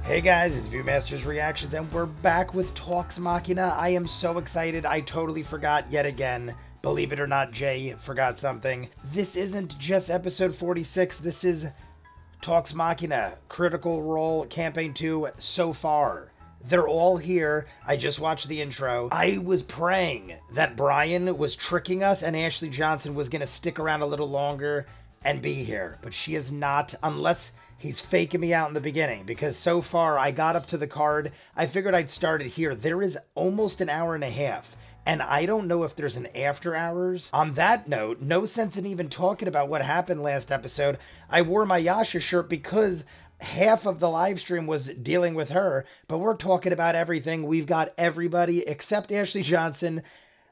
Hey guys, it's ViewMasters Reactions, and we're back with Talks Machina. I am so excited. I totally forgot yet again. Believe it or not, Jay forgot something. This isn't just episode 46. This is Talks Machina, Critical Role, Campaign 2 so far. They're all here. I just watched the intro. I was praying that Brian was tricking us and Ashley Johnson was going to stick around a little longer and be here. But she is not, unless he's faking me out in the beginning, because so far I got up to the card. I figured I'd start it here. There is almost an hour and a half, and I don't know if there's an after hours. On that note, no sense in even talking about what happened last episode. I wore my Yasha shirt because half of the live stream was dealing with her, but we're talking about everything. We've got everybody except Ashley Johnson.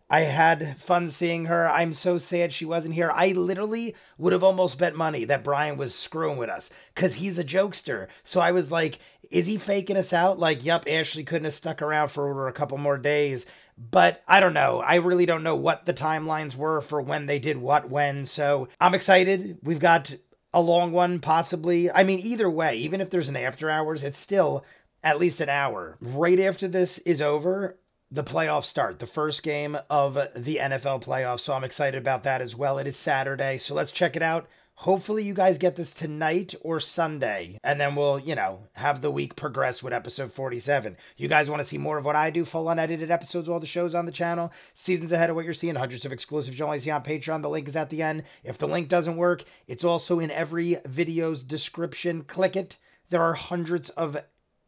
I had fun seeing her. I'm so sad she wasn't here. I literally would have almost bet money that Brian was screwing with us because he's a jokester. So I was like, is he faking us out? Like, yep, Ashley couldn't have stuck around for a couple more days. But I don't know. I really don't know what the timelines were for when they did what when. So I'm excited. We've got a long one, possibly. I mean, either way, even if there's an after hours, it's still at least an hour. Right after this is over, the playoffs start, the first game of the NFL playoffs. So I'm excited about that as well. It is Saturday, so let's check it out. Hopefully you guys get this tonight or Sunday, and then we'll, you know, have the week progress with episode 47. You guys want to see more of what I do, full unedited episodes of all the shows on the channel, seasons ahead of what you're seeing, hundreds of exclusives you'll only see on Patreon. The link is at the end. If the link doesn't work, it's also in every video's description. Click it. There are hundreds of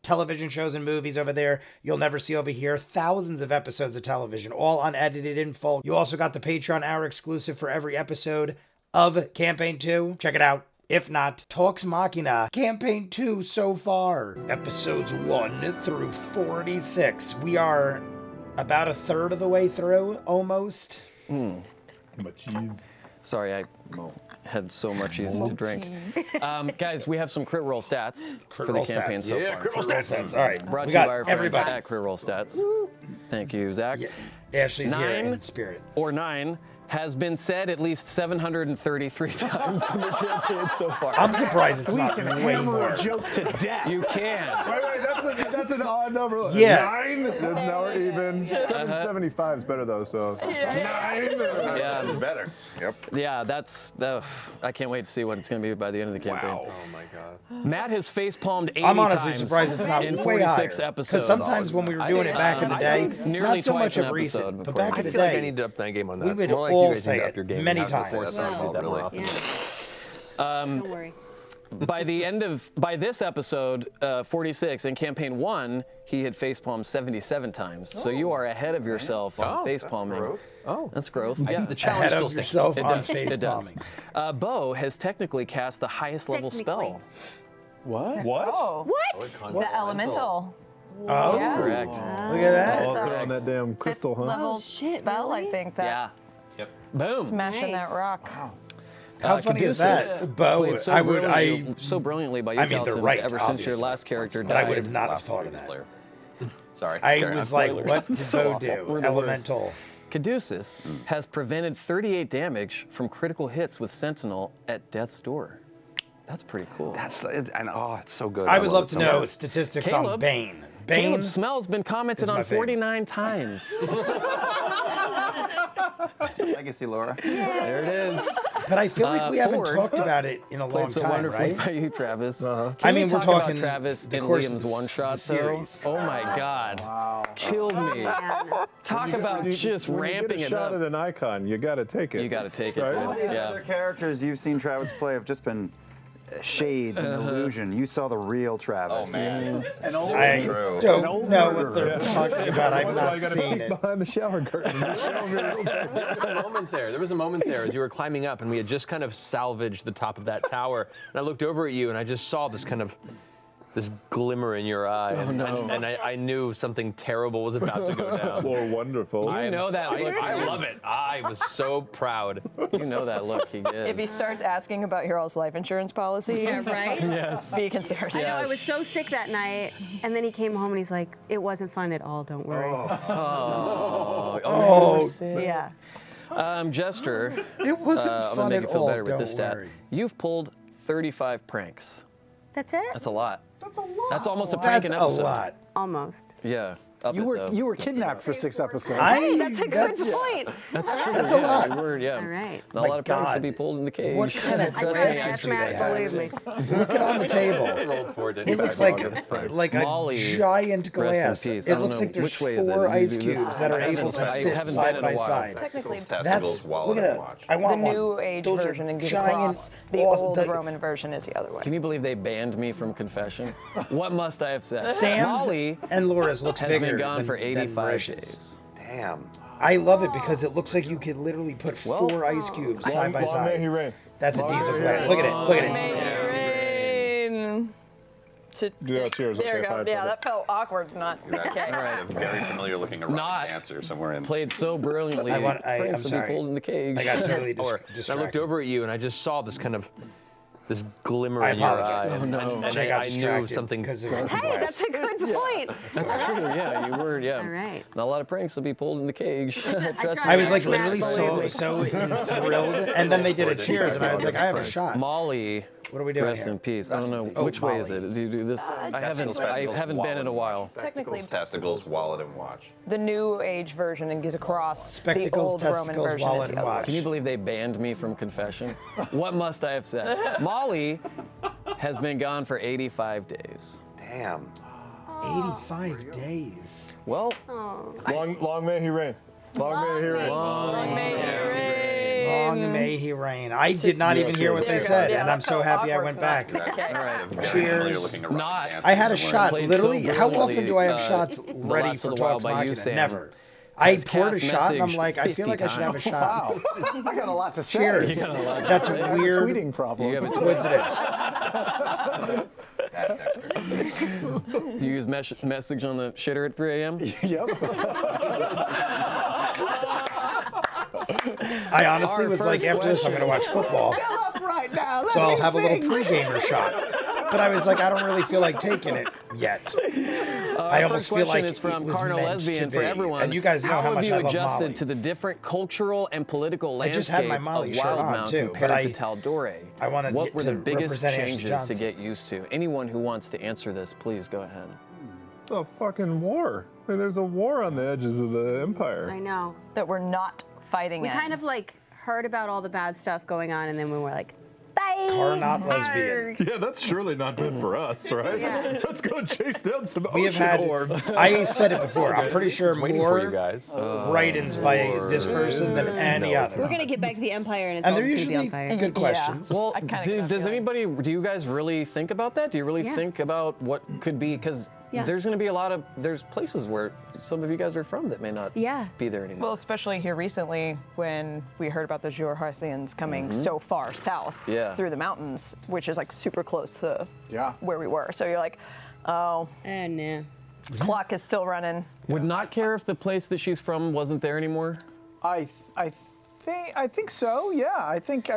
television shows and movies over there you'll never see over here. Thousands of episodes of television, all unedited in full. You also got the Patreon hour exclusive for every episode of Campaign 2. Check it out. If not, Talks Machina, Campaign 2 so far. Episodes 1 through 46. We are about a third of the way through, almost. Cheese. Sorry, I had so much cheese to drink. Guys, we have some crit roll stats for the campaign so far. Crit roll stats. All right. Brought to you by our friends at Crit Roll Stats. Thank you, Zach. Yeah. Ashley's here in spirit. Or 9 has been said at least 733 times in the campaign so far. I'm surprised it's not way more. A joke to death. You can. Wait, that's an odd number. Yeah. 9? Now we're even. 775 is better though, so. 9? Yeah. Better. Yep. Yeah, that's, I can't wait to see what it's going to be by the end of the campaign. Wow. Oh my God. Matt has facepalmed 80 I'm honestly times surprised it's not in way 46 higher. episodes. Because sometimes when we were doing it back in the day, nearly not so twice much an of recent, episode but before. back in the I feel like I day, need to up my game on that. we would More like all you guys say need to up it your game. many Have to times. force myself that more often. Don't worry. By this episode, 46, in Campaign 1, he had facepalmed 77 times. So you are ahead of yourself on facepalming. That's growth. Yeah, the challenge ahead still of stands. yourself It on does. It does. facepalming. Bo has technically cast the highest level spell. What? What? The elemental. Oh, That's correct. look at that. All on that damn crystal, huh? Level shit, spell, really? I think. That Yeah. Yep. Boom. smashing Nice. that rock. How funny is Caduceus that? Bo, played so brilliantly by you, I mean, they're Taliesin, right, ever since your obviously. last character But died. I would have not have thought of that. Sorry. I Carry on. was like, Spoilers. what did Bo do? We're the worst. Elemental. Caduceus has prevented 38 damage from critical hits with Sentinel at death's door. That's pretty cool. That's and it's so good. I would love it to so know much. statistics on Caleb. Bane. Bane. Caleb's smell's been commented is my on favorite. 49 times. Legacy, Laura. There it is. But I feel like we haven't Ford talked about it in a long Played so time, wonderfully right? by you, Travis. Can I we mean, we're talk talking about Travis the in course of Liam's the one-shot, though? series. Oh my God. Killed me. Talk about just When you ramping get a it shot up. at an icon, you got to take it. You got to take it, Right? dude. The Yeah. other characters you've seen Travis play have just been shades and illusion. You saw the real Travis. Oh man. I True. don't know what they're talking about. I've That's why not you got to seen peek it. behind the shower curtain. There was a moment there. There was a moment there as you were climbing up, and we had just kind of salvaged the top of that tower. And I looked over at you, and I just saw this kind of this glimmer in your eye, and I knew something terrible was about to go down. Or wonderful. You know that look. I love it. I was so proud. You know that look he gives. If he starts asking about your all's life insurance policy, Yeah, right? Yes. be concerned. I know, I was so sick that night, and then he came home and he's like, it wasn't fun at all, don't worry. Oh. Yeah. Jester, It wasn't I'm fun gonna make at you feel all. better with Don't this stat. worry. You've pulled 35 pranks. That's it? That's a lot. That's a lot. That's almost a prank That's an a episode. lot. Almost. Yeah. Up You it, were though. you were kidnapped for 6 episodes. That's a good point. That's true. That's a lot. Your word, yeah. All right. Not My a lot of pranks to God. be pulled in the cage. What kind of I Trust tried me, to glass ask do they Matt, have? believe me. Look it on the table. Rolled forward, didn't It you? looks Back like on. That's fine. like Molly, a giant rest in glass. peace. I It don't looks know like there's which way is it. 4 You ice do cubes this- that are I able to haven't sit been side in a by while. side. Technically, That's Testicles, wallet, look at and that. watch. I the want one. new age Those are version and get giant. across. The old Roman version is the other way. Can you believe they banned me from confession? What must I have said? Sam's Molly and Laura's looks has bigger been gone than, for than 85 Rish's. days. Damn. I love it because it looks like you could literally put 4 ice cubes side by Long may he side. reign. That's a Long diesel may he glass. reign. Look at it. Look at it. Rain. Yeah, cheers. There you Okay, go. fine, Yeah, fine. that felt awkward. Not okay. All right. A very familiar looking erotic Not dancer somewhere in. Played so brilliantly. I'm pranks to be sorry. pulled in the cage. I got totally Or I distracted. looked over at you and I just saw this kind of this glimmer I in your apologize. eye. Oh, no. And Jay I got knew distracted something. because of the Hey, glass. that's a good point. That's true. Yeah, you were. Yeah. All right. Not a lot of pranks to be pulled in the cage. Trust tried. me. I was like Matt, literally believe so me. thrilled, and then they did a cheers, and I was like, I have a shot. Molly. What are we doing Rest here? in peace. I don't know Oh, which way is Molly. it. Do you do this? I haven't been in a while. Technically, Testicles, wallet, and watch. the new age version and get across. The Spectacles, old Roman testicles, version wallet, is the and other way. watch. Can you believe they banned me from confession? What must I have said? Molly has been gone for 85 days. Damn. 85 days. Well, Long may he reign. Long may he reign. Long may he reign. Long may he reign. I did not even hear what There they you go. said, Yeah, and that I'm so felt happy I awkward. went back. Okay. all right. Very Cheers. familiar looking erotic Not- dancer I had a somewhere shot. Played Literally, so how often brilliantly, do I have shots The ready Last for of the Wild Talks by you, Machina? Sam. Never. I Has poured a cast shot, and I'm messaged like, I feel 50 like I should have a shot. Wow. I got a lot to say. Cheers. got a lot to That's say. a I have a weird tweeting problem. You have a coincidence. You use message on the shitter at 3 a.m.? Yep. I honestly Our was like, first after this, I'm going to watch football. right now. So I'll have a little pre-gamer shot. But I was like, I don't really feel like taking it yet. I almost First feel question like is from it was Carnal meant Lesbian to for be. everyone. And you guys know how have much you I love adjusted Molly. to the different cultural and political I just landscape had my Molly of shirt on, Wildmount too, compared but to Tal'dorei? I wanna What get were to the biggest represent Ashley changes to Johnson. get used to? Anyone who wants to answer this, please go ahead. It's a fucking war. There's a war on the edges of the empire. I know. That we're not fighting We in. kind of like heard about all the bad stuff going on, and then we were like, bye. Are not lesbian. Yeah, that's surely not good for us, right? Yeah. Let's go chase down some We have ocean had, orbs. I said it before, I'm pretty sure Waiting for you more guys. write-ins by this person than any other. We're gonna get back to the Empire, and it's And all they're just gonna be usually on fire. good questions. Well, I kinda get that does feeling. anybody, do you guys really think about that? Do you really Yeah. think about what could be? Because Yeah. there's going to be a lot of, there's places where some of you guys are from that may not Yeah. be there anymore. Well, especially here recently when we heard about the Jorharsians coming so far south Yeah. through the mountains, which is like super close to Yeah. where we were. So you're like, oh, Oh no. clock is still running. Would not care if the place that she's from wasn't there anymore? I think so. Yeah. I think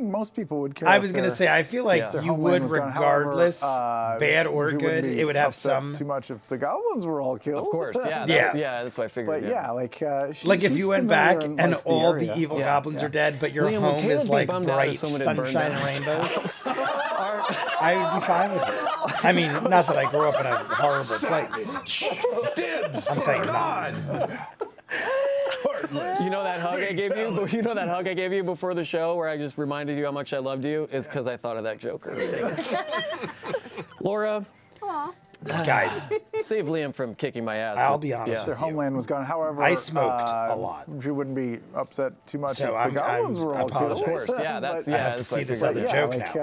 most people would care. I if was going to their- say, I feel like Yeah. their you homeland would was gone. However, regardless, bad or you wouldn't good, be it would have upset some. too much if the goblins were all killed. Of course, yeah. Yeah. That's what I figured. But yeah, like Like if she's you went familiar back and and likes all area. the evil Yeah. goblins are dead, but your Liam, would home Caleb is be like bummed out if bright someone had burned sunshine down and his rainbows? I would be fine with it. I mean, not that I grew up in a horrible place. I'm saying no. You know that hug I gave you? You know that hug I gave you before the show where I just reminded you how much I loved you? Is because I thought of that Joker. Laura, Guys, save Liam from kicking my ass. I'll be honest Yeah. Their homeland was gone. However, I smoked a lot. She wouldn't be upset too much So if the I'm- goblins were I all killed. apologize. Of course, yeah, that's But- yeah. I have to that's what see I this figured. other yeah, joke like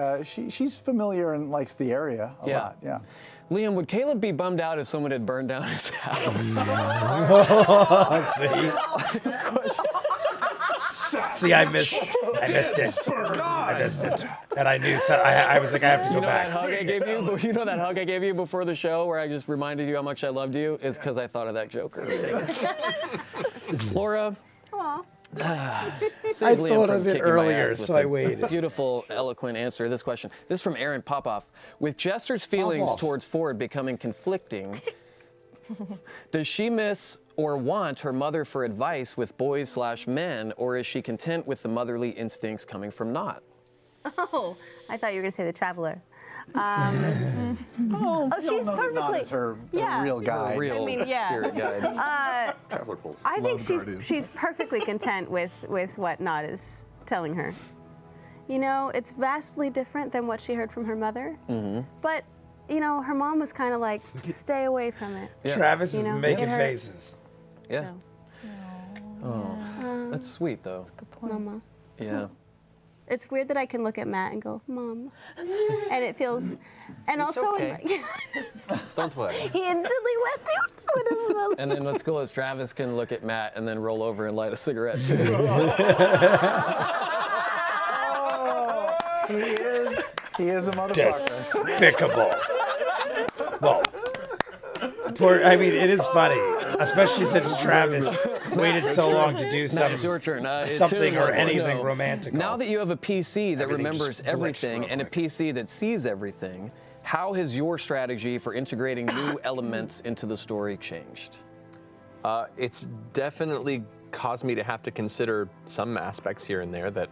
now. she's familiar and likes the area a Yeah. lot. Yeah. Liam, would Caleb be bummed out if someone had burned down his house? Let's see. See, I missed it. I missed it. And I knew, so I was like, I have to go You know that back. hug I gave you? You know that hug I gave you before the show where I just reminded you how much I loved you? Is because I thought of that Joker. Laura. I Save Liam thought from of it kicking my earlier, ass with so I a waited. Beautiful, eloquent answer to this question. This is from Aaron Popoff. With Jester's feelings Popoff. towards Ford becoming conflicting, does she miss or want her mother for advice with boys/men, or is she content with the motherly instincts coming from Not? Oh, I thought you were gonna say the Traveler. Oh, she's Not perfectly. as her Yeah. real guy. Real I mean, yeah. spirit guide. Traveler pulls. I think Love she's perfectly content with what Nod is telling her. You know, it's vastly different than what she heard from her mother. But, you know, her mom was kind of like, stay away from it. Yeah. Travis You is know, making it hurts. faces. Yeah. So, That's sweet, though. Mama. Yeah. It's weird that I can look at Matt and go, Mom. And it feels, and It's also, okay. Don't worry. he instantly went to what is this? And then what's cool is Travis can look at Matt and then roll over and light a cigarette too. He is a motherfucker. Despicable. Well, I mean, it is funny, especially since Travis waited so long to do No, it's your turn. something or let's anything know. romantic. Now that you have a PC that Everything remembers just everything and a electronic. PC that sees everything, how has your strategy for integrating new elements into the story changed? It's definitely caused me to have to consider some aspects here and there that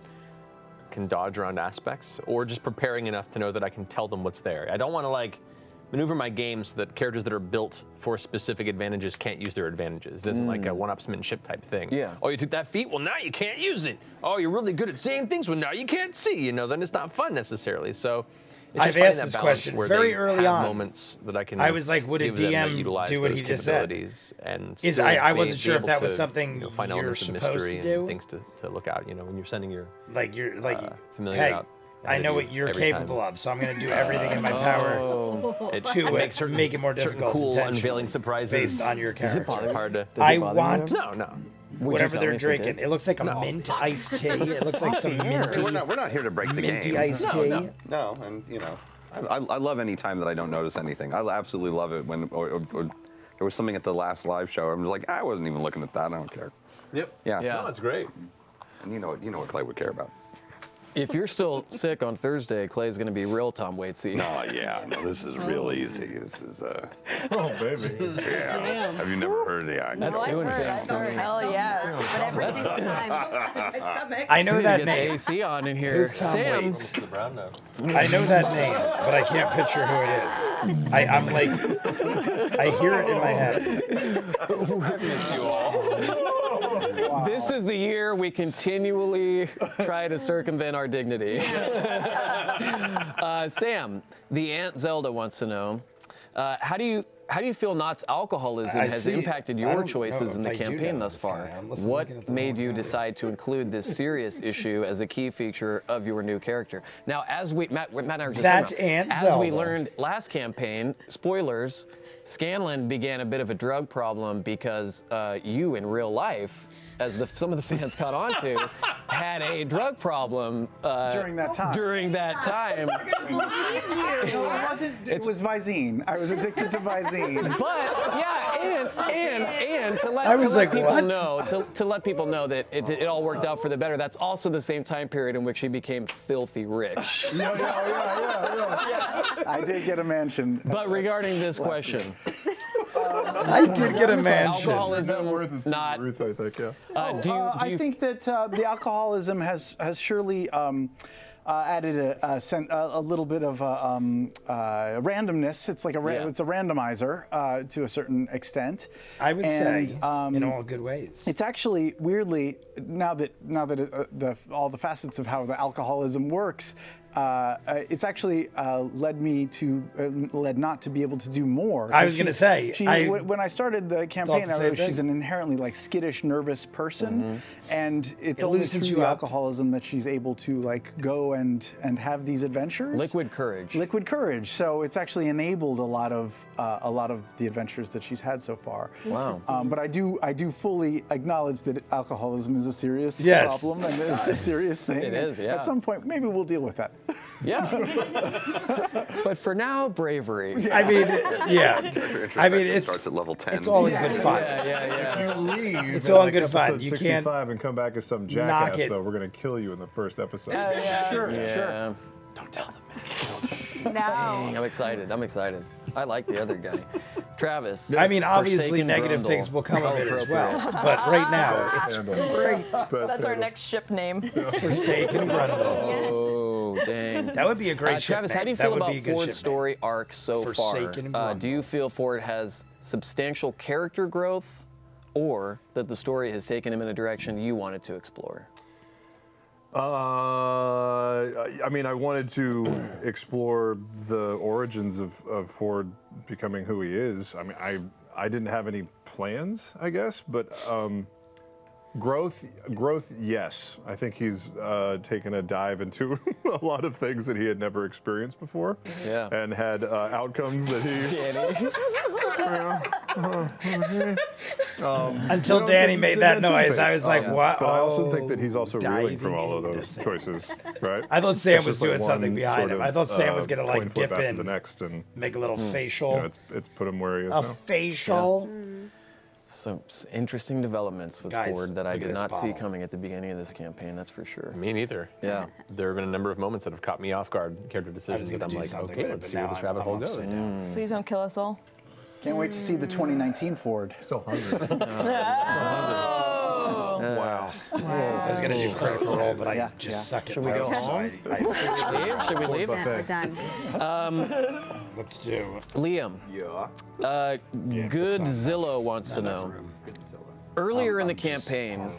can dodge around aspects, or just preparing enough to know that I can tell them what's there. I don't want to like maneuver my game so that characters that are built for specific advantages can't use their advantages. It isn't like a one-upsmanship type thing. Yeah. Oh, you took that feat? Well, now you can't use it. Oh, you're really good at seeing things? Well, now you can't see. You know, then it's not fun necessarily. So it's I've just finding asked that this balance question where very they early have on. moments that I can. I was like, would a give them that DM utilize do what those he just said? capabilities And Is still I be- wasn't be sure if able that was to, something find you're elements of supposed mystery to do. and things to look out. You know, when you're sending your Like you're like, familiar hey, out. I know what you're capable of, so I'm going to do everything in my power to make it more difficult. Cool, intentionally, unveiling surprises based on your Does it character. bother you? Hard to. I want No. whatever they're drinking. It looks like a mint iced tea. It looks like some minty. We're not here to break the minty game. iced tea. No, and you know, I love any time that I don't notice anything. I absolutely love it when or there was something at the last live show. I'm just like, I wasn't even looking at that. I don't care. Yep. Yeah. No, it's great. And you know what Clay would care about. If you're still sick on Thursday, Clay's going to be real Tom Waitsy. Oh yeah, no, this is real easy. This is Oh, baby. yeah. Damn. Have you never heard the eye? That's doing things. I mean, Hell yes. But every single time. I know we need that to get the name. AC on in here. Who's Tom Sam. Waits? The brown note. I know that name, but I can't picture who it is. I'm like, I hear it in my head. I've missed you all. This is the year we continually try to circumvent our dignity. Sam, the Aunt Zelda wants to know, how do you feel Knott's alcoholism I has see. impacted I your don't choices know in the if I do campaign know thus this far? guy. I'm looking at What the made wrong you guy. decide to include this serious issue as a key feature of your new character? Now, as Matt and I were just That talking about, Aunt as we Zelda. learned last campaign, spoilers, Scanlan began a bit of a drug problem because you in real life, as some of the fans caught on to, had a drug problem During that time. During that time. No, it wasn't. It was Visine. I was addicted to Visine. But yeah, and to let, I was to let like, people what? know to let people know that it all worked out for the better. That's also the same time period in which he became filthy rich. Yeah. I did get a mansion. But regarding this question, I did get a mansion. alcoholism, Worth is not. Ruth, I think, yeah. Do you I think that the alcoholism has surely added a little bit of randomness. It's like it's a randomizer to a certain extent. I would And, say in all good ways. It's actually weirdly now that all the facets of how the alcoholism works. It's actually led not to be able to do more. I was gonna say, when I started the campaign, the I same realized she's thing. an inherently like skittish, nervous person, and it's It only loosens through you the up. alcoholism that she's able to like go and have these adventures. Liquid courage. Liquid courage. So it's actually enabled a lot of the adventures that she's had so far. Wow. But I do fully acknowledge that alcoholism is a serious Yes. problem and it's a serious thing. It is, yeah. At some point, maybe we'll deal with that. Yeah. But for now, bravery. I mean, yeah. I mean, It it's starts at level 10. it's all in good fun. Yeah. You leave It's at, all like, good fun. episode You 65 can't and come back as some knock jackass, it. though. We're going to kill you in the first episode. Sure. Yeah. Don't tell them. No. Dang, I'm excited. I like the other guy. Travis. I mean, obviously Forsaken negative Grundle. things will come of it as Appropriate. well. But right now, it's Handle. great. Best That's our handle. next ship name. Forsaken Grundle. Oh, Oh, dang. That would be a great Travis, shipmate. how do you That feel would about be a good Ford's shipmate. story arc so Forsaken far? Grumble. Do you feel Ford has substantial character growth, or that the story has taken him in a direction you wanted to explore? I mean, I wanted to explore the origins of Ford becoming who he is. I mean, I didn't have any plans, I guess, but growth, yes. I think he's taken a dive into a lot of things that he had never experienced before. Yeah. And had outcomes that he. Until Danny made that noise, I was like, what? But I also think that he's also reeling diving from all of into those things. choices, right? I thought Sam It's was just like doing something one behind sort him. of, I thought Sam was gonna coin like flip dip after in, the next, and make a little facial. you know, it's put him where he is A now. facial. Some interesting developments with Guys, Ford that I look at did this not see bottle. coming at the beginning of this campaign, that's for sure. Me neither. Yeah. There have been a number of moments that have caught me off guard, character decisions that gonna I'm do like, something okay, with it, let's but see where now this rabbit hole I'm goes. upside down. Please don't kill us all. Can't wait to see the 2019 Ford. So hungry. Wow. I was gonna do Critical Role, but I just suck at Should we go those, so home? Dave, should we leave? Yeah, we're done. Let's do. Liam, Yeah. Godzilla wants to know. Earlier in the campaign,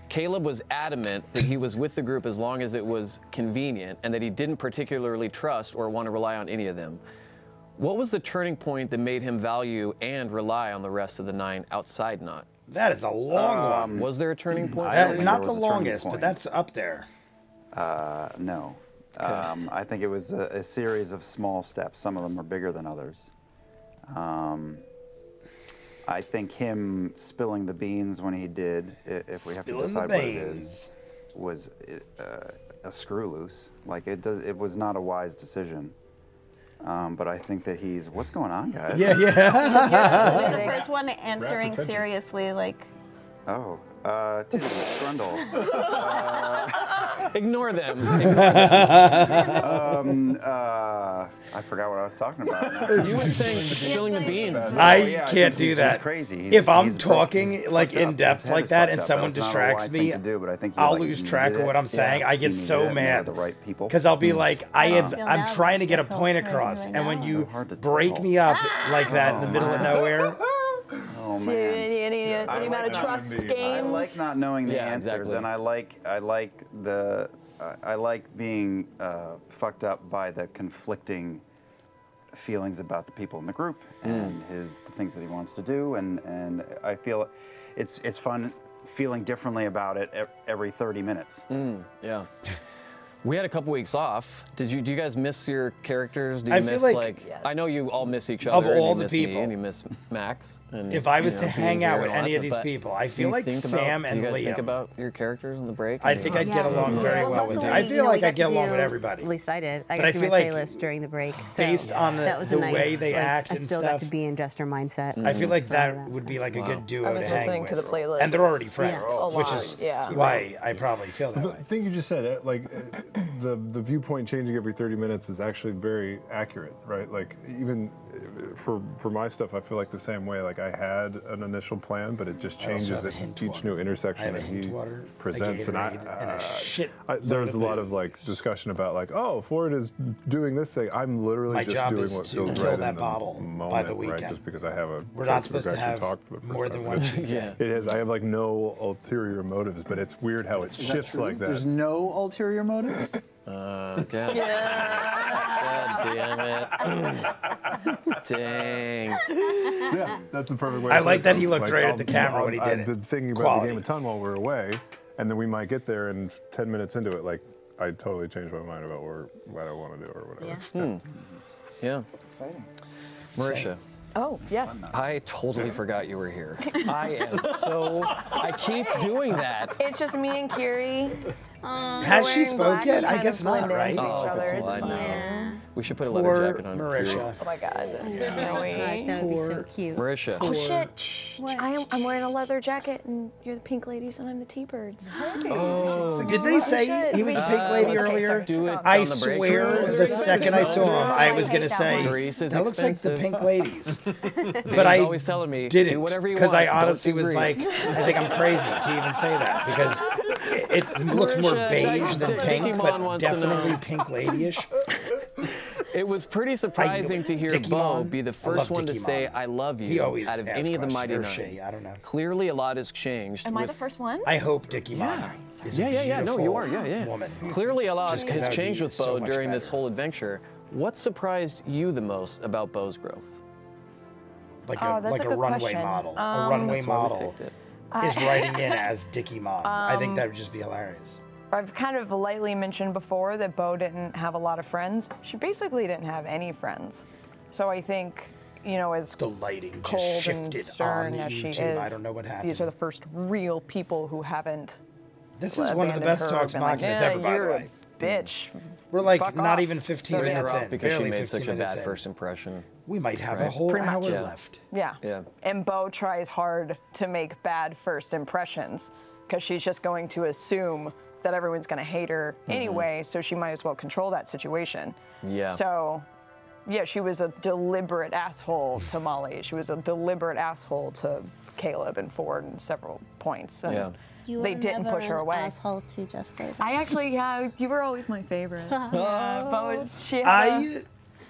Caleb was adamant that he was with the group as long as it was convenient and that he didn't particularly trust or want to rely on any of them. What was the turning point that made him value and rely on the rest of the 9 outside Not? That is a long one. Was there a turning point? I don't think Not there the was a turning longest, but point. that's up there. No. I think it was a series of small steps. Some of them are bigger than others. I think him spilling the beans when he did, if we have to Spilling the decide what it beans. is, was a screw loose. Like it was not a wise decision. But I think that he's, what's going on, guys? Yeah. You're the first one answering attention. seriously, like. Oh, Tim Grundle. Ignore them. I forgot what I was talking about. You were saying spilling the beans. I can't do He's that. crazy. If I'm he's talking like fucked up. in depth His head like is that fucked and up. someone was not a distracts wise me, thing to do, but I think he, I'll like, lose needed track of it. what I'm saying. I get He so needed it, and they were mad. the right people. Because I'll be like, I'm now trying to it's get a difficult point for across, us right and when now. you So hard to break tell. me up like that in the middle of nowhere, Oh, man. Any I amount like of not trust indeed. games? I like not knowing the Yeah, answers, exactly. and I like being fucked up by the conflicting feelings about the people in the group and the things that he wants to do, and I feel it's fun feeling differently about it every 30 minutes. Yeah. We had a couple weeks off. Do you guys miss your characters? Do you I feel miss like- I know you all miss each Of other. and all you the miss people. me, and you miss Max. And, if I was you to know, hang being out here with and all any that of these stuff, but people, I do feel you like think Sam about, and do you guys think Liam. about your characters in the break? I think I'd get along very well with them. I feel like I get along with everybody. At least I did. I But got I to feel my like playlist during the break. So based on that was the a nice, way they like, act I and still stuff, got to be in jester mindset. I feel like that that would be stuff. like a good duo I was to hang listening with. to the playlist. And they're already friends, Yes. A which lot, is yeah. why I probably feel that The way. thing you just said, the viewpoint changing every 30 minutes is actually very accurate, right? Like even for my stuff, I feel like the same way. Like I had an initial plan, but it just I also changes have a at hint each water. new I intersection have a that hint he water, a presents, and Gatorade, and a shit there was load a of lot of like discussion about like, oh, Ford is doing this thing. I'm literally My just job doing is what to feels kill right that in the bottle moment, by the right? weekend. Just because I have a We're not character who's supposed to actually have talked for the first more time. than one cheat Yeah. It is. I have like no ulterior motives, but it's weird how it shifts like that. There's no ulterior motives? God damn it. Dang. Yeah, that's the perfect way. I to like put it. that he looked right at the camera when he did I've it. been thinking about Quality. the game a ton while we were away, and then we might get there, and 10 minutes into it, like I totally changed my mind about what I want to do or whatever. Yeah. Exciting. Marisha, Oh, yes. I totally forgot you were here. I keep doing that. It's just me and Kiri. Has she spoke yet? I guess not, right? Oh, Each other. well, It's I know. fine. We should put a leather Poor jacket on. Marisha. Oh my God. Gosh, that would be so cute. Marisha. Oh shit! I'm wearing a leather jacket, and you're the pink ladies, and I'm the T-birds. Oh. Did they say he was a pink lady let's earlier? do it I on the break. swear the second I saw him, I was going to say, Grease is that looks like the expensive. pink ladies. But But I always telling me, didn't. do whatever you Because want. I honestly don't do was grease. like, I think I'm crazy to even say that. Because it looks more Marisha, beige than Dickie pink, Mon but wants to definitely know. pink ladyish. It was pretty surprising to hear Dickie Bo Mon. be the I first love one to Dickie say, Mon. I love He you, always out of asks any of the Mighty questions, or Nine. she, I don't know. Clearly, a lot has changed. Am I with- the first one? I hope Dickie Mon is a Yeah. No, you beautiful are. Yeah. woman. Clearly, a lot Just 'cause has that would changed be with so Bo much during this better. whole adventure. What surprised you the most about Bo's growth? Like Oh, a, that's like a a good runway question. model. A runway That's why we model picked it. is writing in as Dickie Mon. I think that would just be hilarious. I've kind of lightly mentioned before that Bo didn't have a lot of friends. She basically didn't have any friends. So I think, you know, as The lighting just cold and shifted stern on as she YouTube. is, I don't know what happened. these are the first real people who haven't This is one of the abandoned best her, talks been like, Machinas "Yeah, ever, by the you're a way. bitch. We're like Fuck not off." even 15 Bring her minutes off in. because she barely made 15 such a minutes bad in. first impression. We might have a Right. whole Pretty much. hour Yeah. left. Yeah. Yeah. And Bo tries hard to make bad first impressions because she's just going to assume that everyone's going to hate her anyway, so she might as well control that situation. Yeah. So, yeah, she was a deliberate asshole to Molly. She was a deliberate asshole to Caleb and Ford in several points. And Yeah. You they were didn't never push her an away. asshole to Jester. I actually, yeah, you were always my favorite. Bo, she had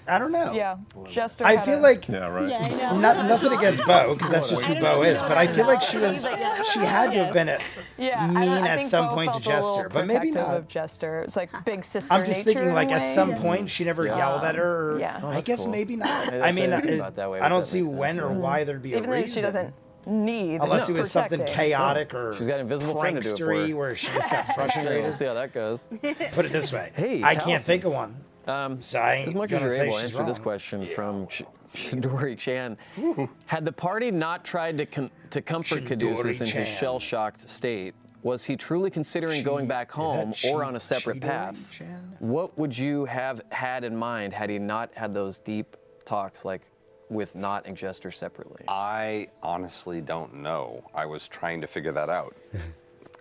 I don't know. yeah, Jester I had feel a- like Yeah, right. Yeah, I know. nothing against Bo, because that's just who Bo is. But I feel like she had to have been yeah, mean I at think some Bo point to felt a little Jester, but maybe protective not. of Jester. It's like big sister I'm just nature thinking, in like, a at way. some point she never yelled at her. Or, Yeah. Oh, I that's guess cool. maybe not. Maybe I mean, that's it about that way, I but don't that see makes when sense. or why there'd be a Even though reason. she doesn't need Unless it was something protecting. chaotic or She's got an invisible friend to do it for her. prankstery where she just got We'll frustrated. see how that goes. Put it this way. Hey, I can't Taliesin. think of one. So I ain't As much as gonna you're say able, she's answer this wrong. question from Shidori Chan. Had the party not tried to comfort Caduceus in his Chan. shell-shocked state, was he truly considering going back home or on a separate path? Chan? What would you have had in mind had he not had those deep talks like with Not and Jester separately? I honestly don't know. I was trying to figure that out.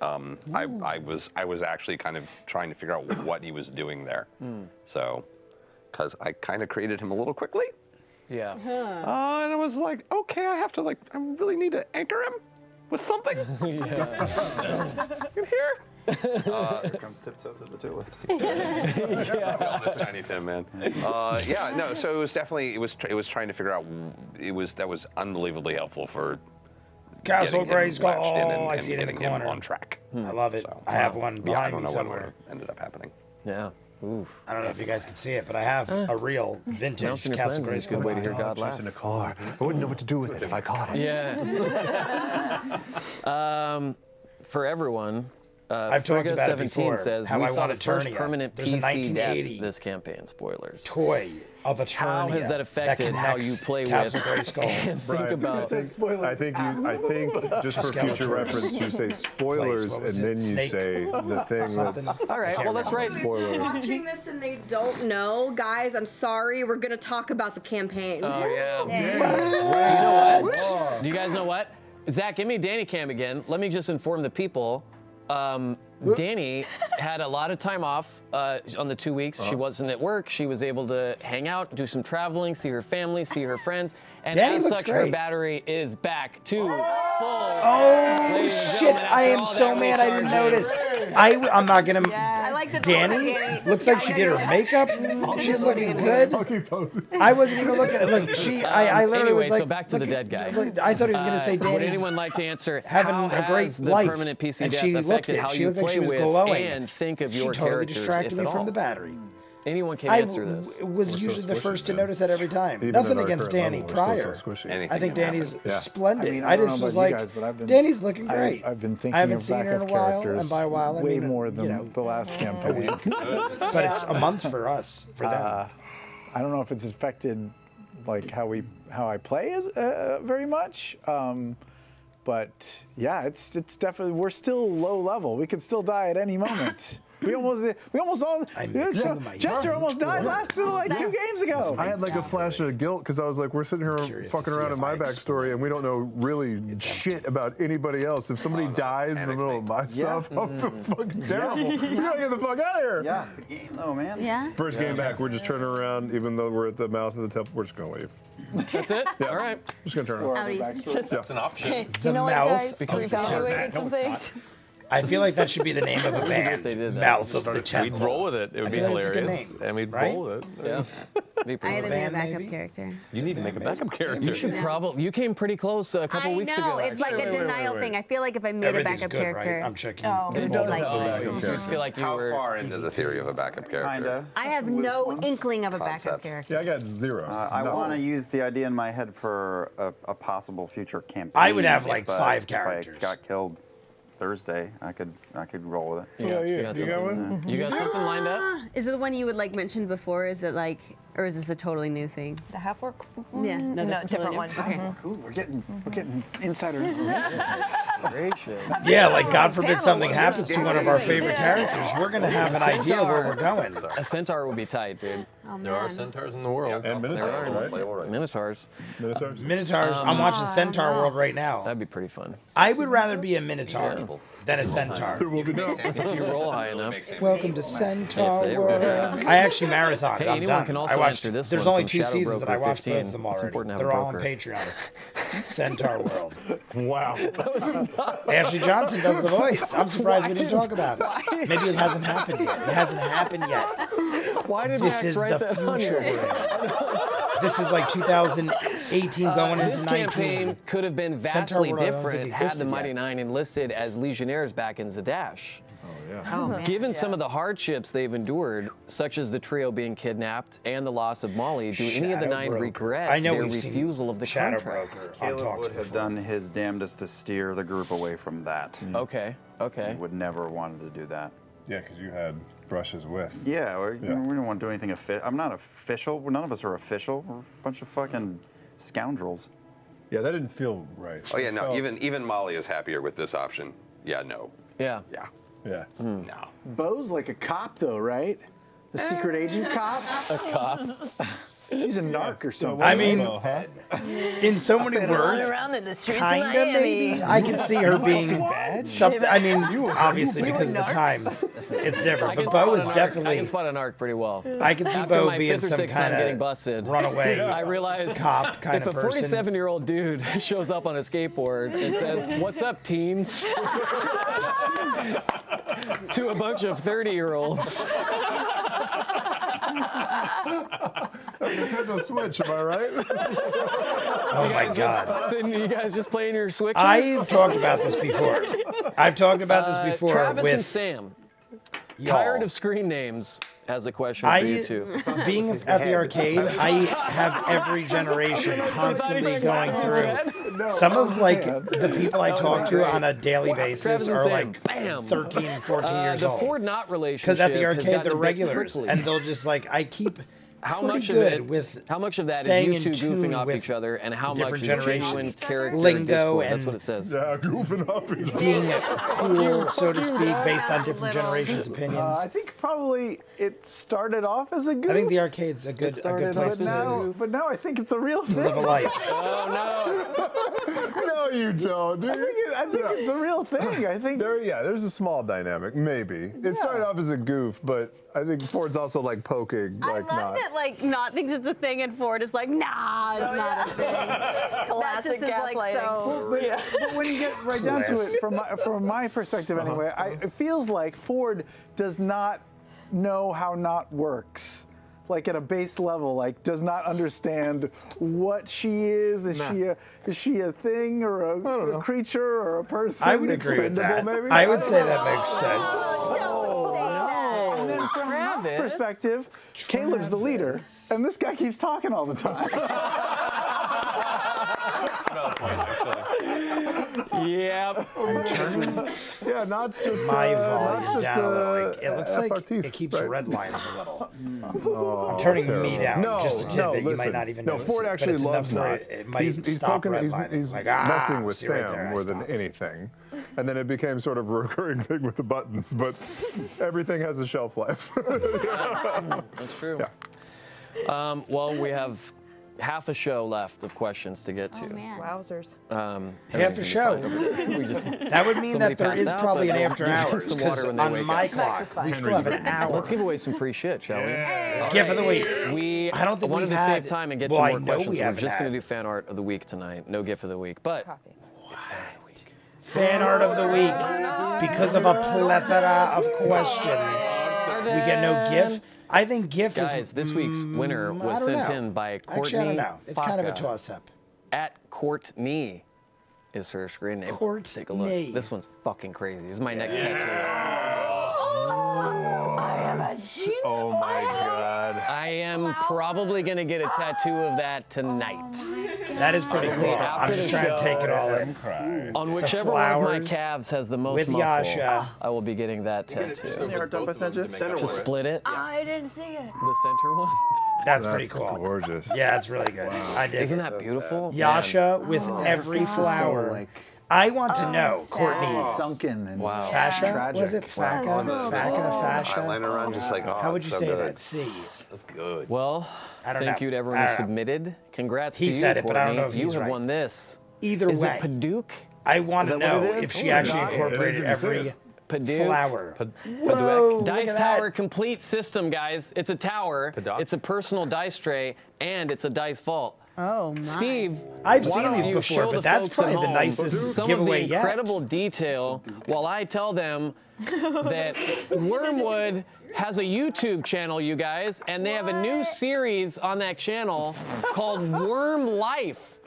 I was actually kind of trying to figure out what he was doing there. So, because I kind of created him a little quickly, Yeah. and I was like, okay, I really need to anchor him with something. In here. Here comes Tiptoe to the Tulips. This Tiny Tim, man. Yeah, no. So it was definitely it was trying to figure out. That was unbelievably helpful for Castle getting him Grayskull. latched in Oh, I and see it in the getting him corner. on track. I love it. So, I have one yeah, I behind don't me know somewhere. what ended up happening. Yeah. Oof. I don't know if you guys can see it, but I have a real vintage Announcing your Castle plans is a good way to hear Grayskull. God laugh. in a car. I wouldn't know what to do with it if I caught it. Yeah. For everyone, I've talked about it 17 before, says how we I saw want the first Eternia. permanent There's a PC 1980 death this campaign. Spoilers. Toy of Eternia. How has that affected how connects you play Castle with Grayskull. and think about? I think just for future reference, you say spoilers What and was it? then you Snake? say the thing that's All right, well, let's write. spoiler. Watching this and they don't know, guys, I'm sorry. We're gonna talk about the campaign. Oh, yeah. You know what? Do you guys know what? Zach, give me Danny Cam again. Let me just inform the people. Danny had a lot of time off on the 2 weeks. She wasn't at work. She was able to hang out, do some traveling, see her family, see her friends. And Danny as looks such, her great. battery is back to full. Oh, Ladies and shit. gentlemen, I after am all so that mad I didn't recharging. notice. I'm not going to... I like the Danny looks like she did her makeup. She's looking good. I wasn't even looking at it. Look, I literally Anyway, was like... so back to the dead guy. I thought he was going to say Would Danny's anyone like to answer having how a great has the life. permanent PC And death she looked affected it. how She you looked like play she was with glowing. and think of She your totally characters, distracted if me at from all? the battery. Anyone can I answer this. was usually the first to notice that every time. Even Nothing at our against current Danny level, we're prior. still so squishy. Anything I think can Danny's happen. Yeah. splendid. I mean, I I don't just know was about you like, guys, but I've been- Danny's looking great. I've been thinking I haven't of seen her in a backup while, characters and by a while I way mean, more than you know, the last campaign. but it's a month for us, for them. I don't know if it's affected like how I play as very much. But yeah, it's definitely, we're still low level. We could still die at any moment. We almost all. Jester almost died like 2 games ago. I had like a flash of guilt because I was like, we're sitting here fucking around in my backstory and we don't know really shit about anybody else. If somebody dies in the middle of my stuff, I'll feel fucking terrible. We gotta get the fuck out of here. Yeah, it's the game though, man. Yeah. First game back, we're just turning around, even though we're at the mouth of the temple, we're just gonna leave. That's it? Yeah. All right. Just gonna turn around. That's an option. You know what, guys? The mouth We evaluated some things. I feel like that should be the name of a band. they did that. Mouth of the Temple. We'd roll with it. It would be feel like it's a good hilarious. name, And we'd right? roll with it. Yeah. I had to be a band, backup maybe? character. You need to make a backup character. You should probably. You came pretty close a couple weeks ago. I know, it's like a denial thing. I feel like if I made Everything's a backup good, character. right? I'm checking. It does like, I feel like you How were. far into the theory of a backup character? Kinda. I have no inkling of a backup Concept. character. Yeah, I got 0. I want to use the idea in my head for a possible future campaign. I would have, like, but 5 if characters. I got killed Thursday, I could roll with it. Yeah, you got got something- one? You got something lined up? Is it the one you would like mentioned before? Is it like, or is this a totally new thing? The half orc? Yeah, no, No, that's a different totally one. new. Okay. Ooh, we're getting insider information. Gracious. Yeah, like God forbid something happens to one of our favorite characters, we're gonna have an idea where we're going. A centaur would be tight, dude. Oh, There are man. centaurs in the world. And Minotaurs, right? Minotaurs. Minotaurs? Minotaurs. I'm watching Centaur World right now. That'd be pretty fun. I would rather be a Minotaur than a Centaur. There will be no. If you roll high enough. Welcome to Centaur If they were, World. yeah. I actually marathoned. Hey, I'm anyone done. can also I watched, answer this There's one only from 2 Shadow seasons, and I Broker watched 15. both of them It's already. important to have They're a all on broker. Patreon. Centaur World. Wow. Ashley Johnson does the voice. I'm surprised we didn't talk about it. Maybe it hasn't happened yet. It hasn't happened yet. Why did This Max is write the that on future here? we're in. This is like 2018 going into This 19. campaign could have been Centaur vastly World, I don't think different had the existed Mighty yet. Nine enlisted as legionnaires back in Zadash. Oh, man. Given some of the hardships they've endured, such as the trio being kidnapped and the loss of Molly, do any of the Shadow 9 Broker. regret I know their we've seen refusal of the Shadow contract? Broker on Caleb talks would have before. done his damnedest to steer the group away from that. Okay, He okay. would never wanted to do that. Yeah, because you had brushes with. Yeah, we don't want to do anything official. I'm not official. None of us are official. We're a bunch of fucking scoundrels. Yeah, that didn't feel right. Oh yeah, no. Felt- Even Molly is happier with this option. Yeah, no. Yeah. Yeah, Yeah. no. Bo's like a cop, though, right? The secret agent cop. A cop. She's a narc or something. I mean, huh? in so many words, around in the streets of kinda Miami. maybe. I can see her being something. I mean, obviously because of the times, it's different. But Bo is I definitely. can spot an arc pretty well. I can see After Bo my being 5th or some 6th time kind getting of busted, runaway I realized cop kind if of a person. 47-year-old dude shows up on a skateboard and says, "What's up, teens?" to a bunch of 30-year-olds. Nintendo Switch, am I right? Oh my God. You guys just playing your Switches? I've talked about this before. I've talked about this before Travis with and Sam. y'all. Tired of screen names has a question for you too. Being at the arcade, I have every generation constantly going through. Some of like the people I talk to on a daily basis Travis and are Sam, like bam. 13, 14 years The old. Ford Knott relationship. Because at the has arcade gotten they're a bit regulars, prickly. and they'll just like I keep How pretty much of good it? with How much of that staying is you in two goofing tune off with each other, and how much different is generations. genuine character Lingo discord? That's and- what it says. Yeah, goofing up. being cool, so to speak, based on different generations' opinions. I think probably it started off as a goof. I think the arcade's a good started place off to but now I think it's a real thing. live a life. No, you don't, dude. I think it's a real thing. I think There's a small dynamic, maybe. It started off as a goof, but I think Ford's also like poking, I like love not. that like Not thinks it's a thing and Ford is like, nah, it's not a thing. Classic That just is, like, gaslighting. so- But when you get right down to it, from my perspective anyway, it feels like Ford does not know how not works. Like at a base level, like does not understand what she is. Is she a thing or a creature or a person? I would agree with that. Maybe? I would say that makes sense. And then from Matt's perspective, Caleb's the leader, and this guy keeps talking all the time. Yep. Yeah, Not's just My Not's volume just down a little. Like, it looks like FRT, it keeps right? redlining a little. Oh, I'm turning terrible. me down No, just a tidbit. no, You might listen. not even No, notice Ford it, but actually it's loves enough where Not. it might He's stop poking, redlining. he's Like, messing with see right Sam there, I more than stopped. anything. And then it became sort of a recurring thing with the buttons, but everything has a shelf life. That's true. Yeah. Well, we have half a show left of questions to get to. Oh, man. Wowzers. Half a show. We just, That would mean somebody that there passed is out, probably but an we'll after give them hours. some 'cause water when they on wake my up. clock, is fine. we still have an hour. Let's give away some free shit, shall we? Hey. Gift of the week. We I don't think wanted we've to had, save time and get well, to I more know questions. we So we're haven't just going had. to do fan art of the week tonight. No gift of the week, but it's fan art of the week. Fan art of the week. Because of a plethora of questions, we get no GIF. I think GIF is. Guys, this week's winner was sent in by Courtney. Actually, I don't know. It's kind of a Faca. toss-up. At Courtney is her screen name. Take a look. Courtney. This one's fucking crazy. This is my next tattoo. I have a Machina. Oh my God. I am probably going to get a tattoo of that tonight. That is pretty cool. I'm After just the trying to take it all show, in. On whichever one of my flowers calves has the most with muscle, Yasha. I will be getting that tattoo. The art done by Sanjay? Just split it. I didn't see it. The center one. That's pretty cool. Gorgeous. Yeah, it's really good. I dig Isn't it. that beautiful? Yasha with every flower. like I want to know, Courtney. sunken and Wow. Fascia? tragic. Was it Faca? so Faca? cool. Fascia? Eyeliner around, just like, oh, How would you it's so say good. that? C. That's good. Well, I don't thank know. you to everyone I who don't know. submitted. Congrats He to you, said it, but I don't Courtney. know if You he's have right. won this. Either Is way, it Paduke? I want Is to that what know it is? if she Oh my actually God. incorporated every Paduke? flower. Whoa, Dice look at Tower that. complete system, guys. It's a tower, Padoc? it's a personal dice tray, and it's a dice vault. Oh, my. Steve, I've why seen don't these you before, show but the that's folks at probably the home nicest some giveaway of the yet. incredible detail while I tell them that Wormwood has a YouTube channel, you guys, and they have a new series on that channel called Worm Life,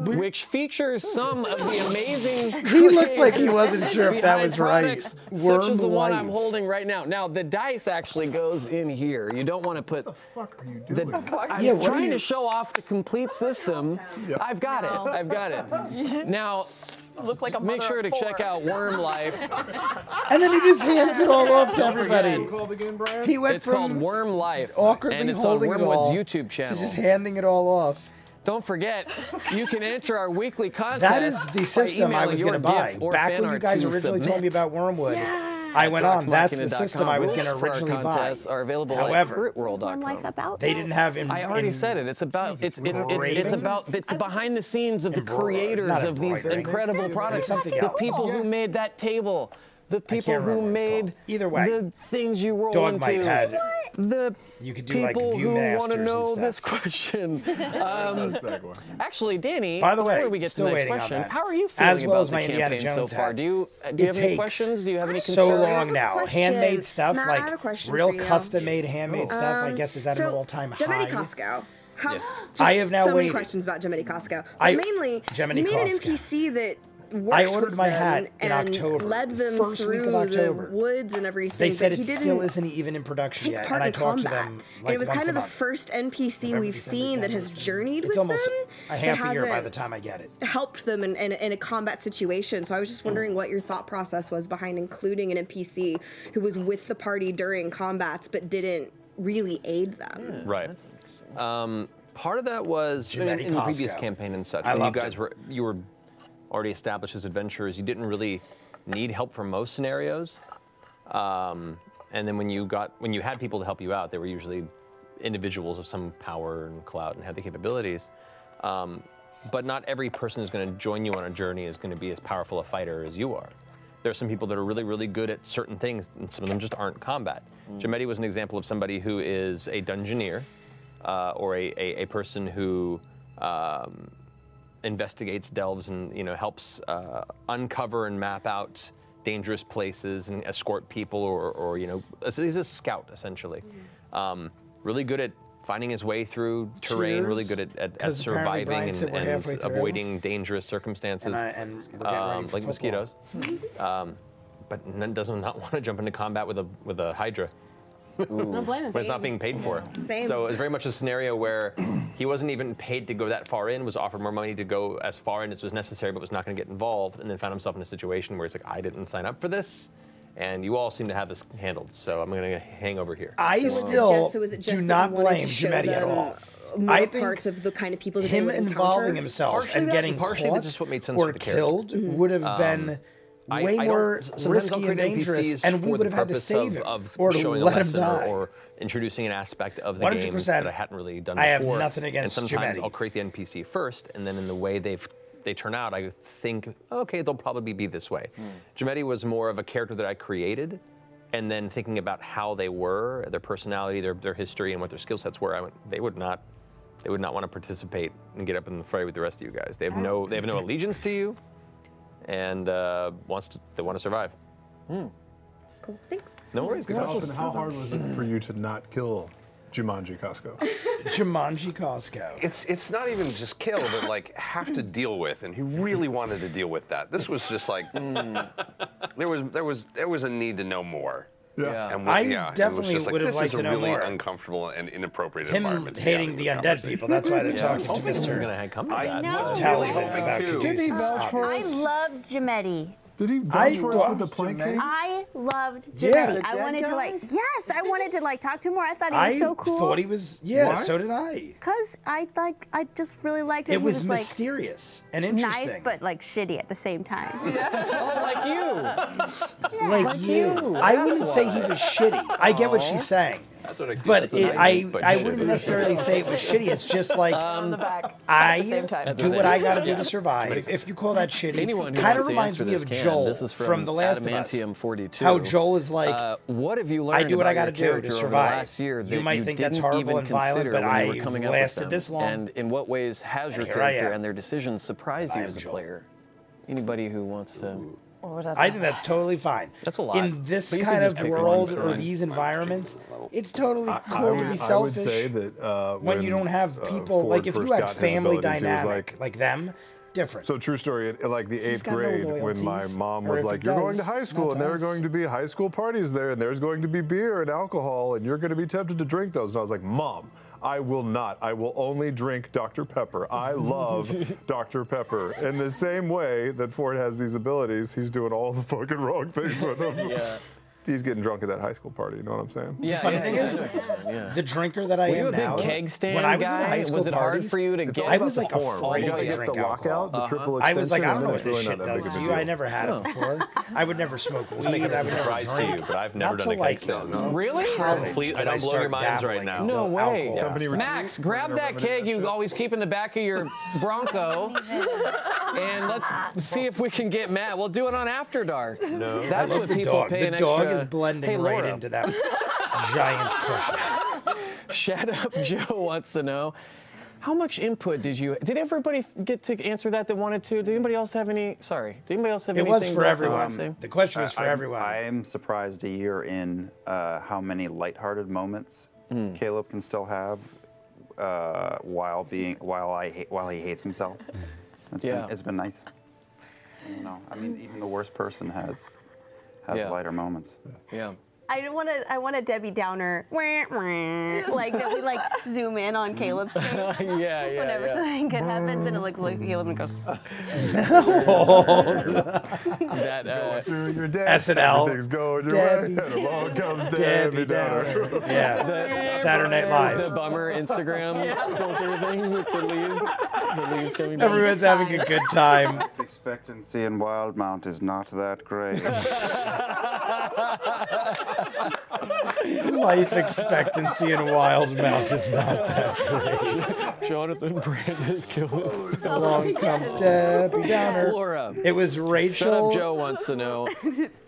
which features some of the amazing He looked like he creators wasn't sure if that behind was right. products such as Worm the one I'm Life. holding right now. Now, the dice actually goes in here. You don't want to put... What are you doing? I'm Yeah, what are trying you- to show off the complete system. I've got it. I've got it. Now, Look like a make mother sure of to check four. out Worm Life. And then he just hands it all off to everybody. Called again, Brian? He went It's from called Worm Life, awkwardly and it's on holding it Wormwood's all YouTube to channel. just handing it all off. Don't forget, you can enter our weekly contest. That is the by system I emailing was your going to buy. GIF or Back fan when you art guys to originally told me submit. about Wormwood, I went on. That's the system I was going to Rules for our originally buy. contests are available at However, One life critworld.com. about they that. didn't have. I already said it. It's about it's embroidering? about it's the behind the scenes of the creators not of these embroidering. incredible products. something The else. people who made that table. The people can't who remember what it's made called. Either way, the things you roll Dog into. might had. The You could do like people who ViewMasters want to and know stuff. this question. Actually, Danny, By the before way, we get to still the next waiting on question, that. how are you feeling As well about as my the Indiana campaign so Jones far? hat. Do you It have any takes questions? Do you have any so concerns? long now. Question. Handmade stuff, Matt, I have a like question real for you. custom-made handmade stuff. I guess is at an so, all-time Gemini high. Costco. Just I have now so many waited. questions about Gemini Costco. I- Mainly, Gemini you made an Costco. NPC that worked I ordered with my them hat in and October, led them first week through of October. the woods and everything. They said but it he still didn't isn't even in production take yet, part and I in talked to combat. them like and it was once kind a of the month. first NPC November, we've December, seen that January. has journeyed It's with almost them. a half that a year by hasn't the time I get it. helped them in a combat situation. So I was just wondering what your thought process was behind including an NPC who was with the party during combats but didn't really aid them. Right. Part of that was Genetic in the previous Costco. campaign and such. I When you loved guys it. were already established as adventurers, you didn't really need help for most scenarios. And then when you had people to help you out, they were usually individuals of some power and clout and had the capabilities. But not every person who's going to join you on a journey is going to be as powerful a fighter as you are. There are some people that are really, really good at certain things, and some of them just aren't combat. Jametti was an example of somebody who is a dungeoneer, or a person who investigates, delves, and helps uncover and map out dangerous places and escort people, or he's a scout essentially. Really good at finding his way through terrain. Really good at 'Cause apparently surviving Brian said we're and halfway through. avoiding dangerous circumstances, And we're getting ready for like football. mosquitoes. But does not want to jump into combat with a hydra. Don't blame him. But it's not being paid for. Same. So it's very much a scenario where he wasn't even paid to go that far in, was offered more money to go as far in as was necessary, but was not going to get involved, and then found himself in a situation where he's like, I didn't sign up for this, and you all seem to have this handled, so I'm going to hang over here. I still do not blame Jimmy at all. I think parts of the kind of people that him they would involving encounter. himself and getting partially caught just what made sense or for the character. killed would have been way more risky and dangerous, and we would have had to save him or to showing let a him lesson die. or introducing an aspect of the game 100%. that I hadn't really done I have before. nothing against And sometimes Jimmy. I'll create the NPC first, and then in the way they turn out, I think, okay, they'll probably be this way. Jametti was more of a character that I created, and then thinking about how they were, their personality, their history, and what their skill sets were, I went, they would not want to participate and get up in the fray with the rest of you guys. They have no allegiance to you, and they want to survive. Cool. Thanks. No worries. Good Allison, question. how hard was it for you to not kill Jumanji Costco? Jumanji Costco. It's not even just kill, but like have to deal with, and he really wanted to deal with that. This was just like there was a need to know more. Yeah. And I definitely it was just would have this liked is a to know really more. uncomfortable and inappropriate Him environment. to be hating having the this undead conversation. people. That's why they're talking to Hopefully this is Mr. going to come to I that. know. but- Tally Really about hoping Did he Caduceus. vouch for I us? loved Jametti. Did he I vouch for us thought- with the plank cake? I loved Yeah. Jametti. The I dead wanted to guy? yes, I wanted to talk to him more. I thought he was I so cool. thought he was, yeah, Why? so did I. Cause I just really liked him. It He was like mysterious and interesting. nice, but like shitty at the same time. Oh, like you. like you. I wouldn't say he was shitty. I get what she's saying. That's what I But I shitty. wouldn't necessarily say it was shitty. It's just like On the back. I at the same time. do what I got to do to survive. If you call that shitty, Anyone who kind of wants to reminds answer me this of can. Joel This is from The Last of Us. Adamantium 42. How Joel is like, what have you learned I do what I about gotta your do to character over the survive. last year You that might you think that's didn't horrible even and violent, consider but when you were I've coming up with lasted them? this long. And in what ways has your Here I character am. and their decisions surprised I you am as a Joel. player? Anybody who wants to. I think that's totally fine. That's a lot. In this But you kind can of just pick world one, or fine. these environments, it's totally cool to be I selfish. would say that when you don't have people, Ford like if you first had got his family abilities, he was dynamic like them, different. So true story, in like the 8th got no grade, when my loyalties. mom Or was if like, it you're going to does, high school not and there are us. going to be high school parties there and there's going to be beer and alcohol and you're going to be tempted to drink those. And I was like, Mom, I will not. I will only drink Dr. Pepper. I love Dr. Pepper. In the same way that Ford has these abilities, he's doing all the fucking wrong things with them. Yeah. He's getting drunk at that high school party, you know what I'm saying? Yeah, Funny yeah, thing yeah, is, yeah. the drinker that I Were am you a big now, keg stand when I would go to guy? high school Was it hard parties, for you to It's get? all I about was the like a form. frog You gotta to get drink the alcohol. lockout, the triple I extension, was like, I don't know and what then this it's shit really not that does big to of a you. I deal. never had it before. I would never smoke weed. making it I a would never surprise to drink. you, but I've never Not done a till, keg like, stand, no. Really? college Please, did I don't blow your start minds right dabbling now. into No way. alcohol. Company Max, grab that keg you always keep in the back of your Bronco, and let's see if we can get Matt. We'll do it on After Dark. No, that's what The people dog. pay The an extra. dog is blending Hey, right Laura. into that giant cushion. Shut Up Joe wants to know, how much input did everybody get to answer that wanted to? Did anybody else have any, sorry, did anybody else have It anything? was for else they wanted everyone. to say? The question was for everyone. I'm surprised a year in how many lighthearted moments Caleb can still have while he hates himself. It's been nice. You know, I mean, even the worst person has Yeah. lighter moments. Yeah. I want a Debbie Downer, like that we like zoom in on Caleb's face. Yeah, Whenever something good happens, and it looks like Caleb and goes. That, Your day, SNL. everything's going your Debbie. way, and along comes Debbie Debbie Downer. Downer. Yeah. Saturday Night the Live. bummer Instagram filter thing with the leaves coming down. Everyone's having a good time. Life expectancy in Wildmount is not that great. Life expectancy in Wildmount is not that great. Jonathan Brandis killed himself. Along comes Debbie Downer. Laura. It was Rachel. Shut Up Joe wants to know,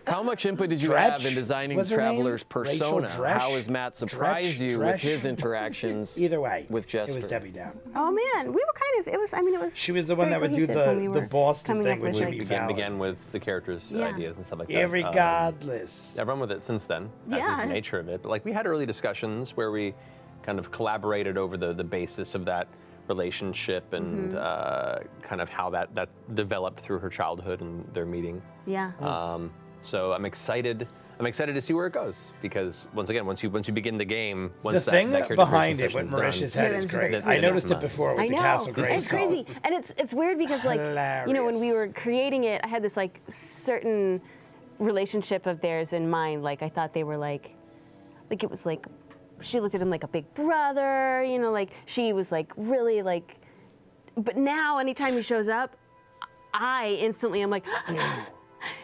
how much input did you have in designing was her name? Traveler's persona? Rachel Dresch? How has Matt surprised Dresch? you with Dresch? his interactions? Either way, with Jesper. it was Debbie Downer. Oh man, we were kind of. It was. I mean, it was. She was the one very that would do cohesive when we the were Boston coming thing up with with, Jimmy like- Fallon. Began with the characters' Yeah. ideas and stuff like that. Irregardless. I've run with it since then. That's Yeah. just the nature of it. But like we had early discussions where we kind of collaborated over the basis of that relationship and kind of how that developed through her childhood and their meeting. Yeah. So I'm excited. I'm excited to see where it goes because once again, once you begin the game, once The thing that character behind creation it, what session is Marisha's done, head is great. then I it's noticed it mine. before with I the know. Castle Grayskull. It's crazy, and it's weird because like you know when we were creating it, I had this like certain relationship of theirs in mind. Like I thought they were like it was like she looked at him like a big brother. You know, like she was like really like. But now, anytime he shows up, I instantly am like.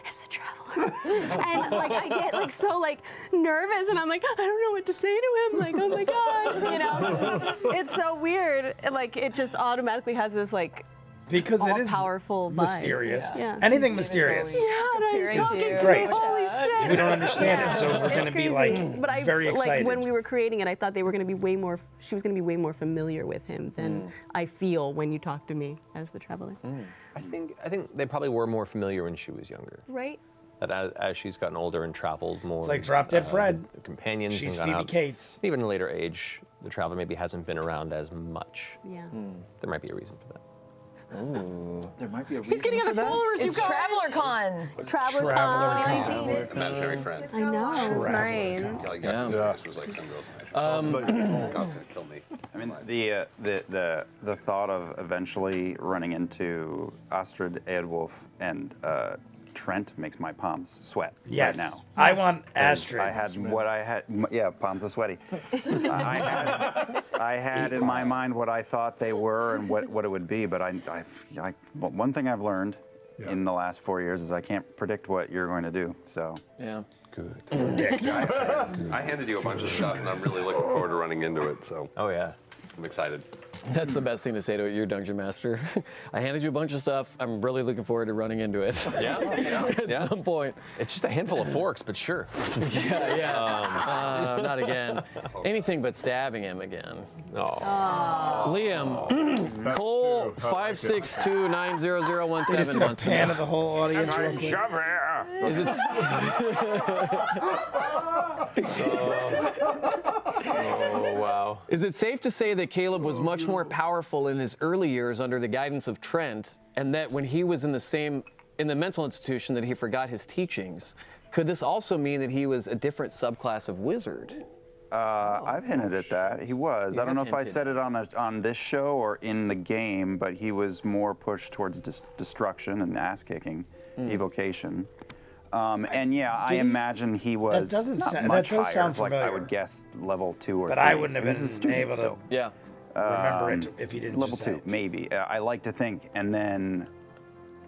It's the Traveler, and like I get like so like nervous, and I'm like I don't know what to say to him. Like oh my god, you know, it's so weird. And, like it just automatically has this like because it is powerful vibe. Mysterious. Yeah. Anything mysterious. Yeah, and I was talking to Great. him. Holy shit. We don't understand it, so we're It's going to be crazy. like but very excited. Like when we were creating it, I thought they were going to be way more. She was going to be way more familiar with him than I feel when you talk to me as the Traveler. I think they probably were more familiar when she was younger. Right. That as she's gotten older and traveled more, It's like Drop Dead Fred. with companions She's and gone Phoebe out. Cates. Even in a later age, the Traveler maybe hasn't been around as much. Yeah. There might be a reason for that. Ooh. There might be a reason He's getting for other that. followers. It's Traveler Con. Traveler Con. 2019. Imaginary friends. I know. Mind. Yeah. This was like some girls' night. God's gonna kill me. I mean, the thought of eventually running into Astrid, Eadwulf, and Trent makes my palms sweat Yes. right now. I want Astrid. I had what I had. Yeah, palms are sweaty. I had in my mind what I thought they were and what it would be, but one thing I've learned in the last 4 years is I can't predict what you're going to do. So Yeah. Good. I handed you a bunch of stuff, and I'm really looking forward to running into it. So Oh yeah. I'm excited. That's the best thing to say to your dungeon master. I handed you a bunch of stuff. I'm really looking forward to running into it. Yeah. At some point. It's just a handful of forks, but sure. Not again. Anything but stabbing him again. Liam, Cole 562900017 They just did a wants to pan know. of the whole audience real quick. Is it Oh wow. Is it safe to say that Caleb was much more powerful in his early years under the guidance of Trent, and that when he was in the mental institution that he forgot his teachings? Could this also mean that he was a different subclass of wizard? I've hinted at that. He was. You I don't know have if I hinted. said it on this show or in the game, but he was more pushed towards destruction and ass kicking, evocation. And yeah, I imagine he was doesn't not sound- much that does higher. sound Like I familiar. would guess level 2 or 3. But I wouldn't have He was a been student able to still. Yeah. remember it if you didn't Level just say 2, it. maybe. I like to think, and then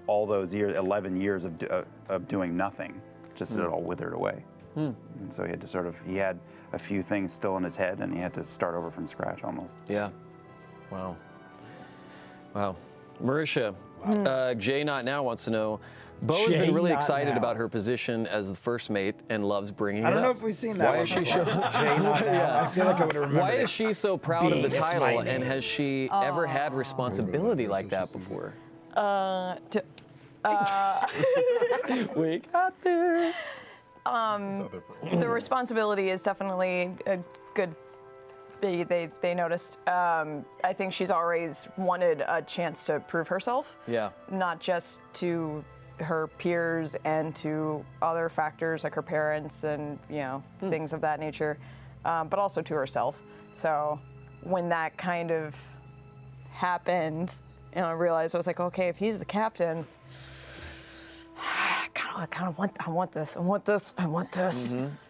all those years, 11 years of doing nothing, just it all withered away. And so he had to he had a few things still in his head, and he had to start over from scratch almost. Yeah. Wow. Wow. Marisha, Jay Not Now wants to know, Bo has Jay been really Not excited Now. about her position as the first mate and loves bringing I it don't know up. if we've seen that Why one is she before. so- Jay Not Now. Yeah. I feel like I would have remembered Why it. is she so proud of the Being, it's title, my and name. has she ever had responsibility like that before? We got there. The responsibility is definitely a good. They noticed. I think she's always wanted a chance to prove herself, Yeah. not just to her peers and to other factors like her parents and things of that nature, but also to herself. So when that kind of happened, I realized I was like, okay, if he's the captain, I want this.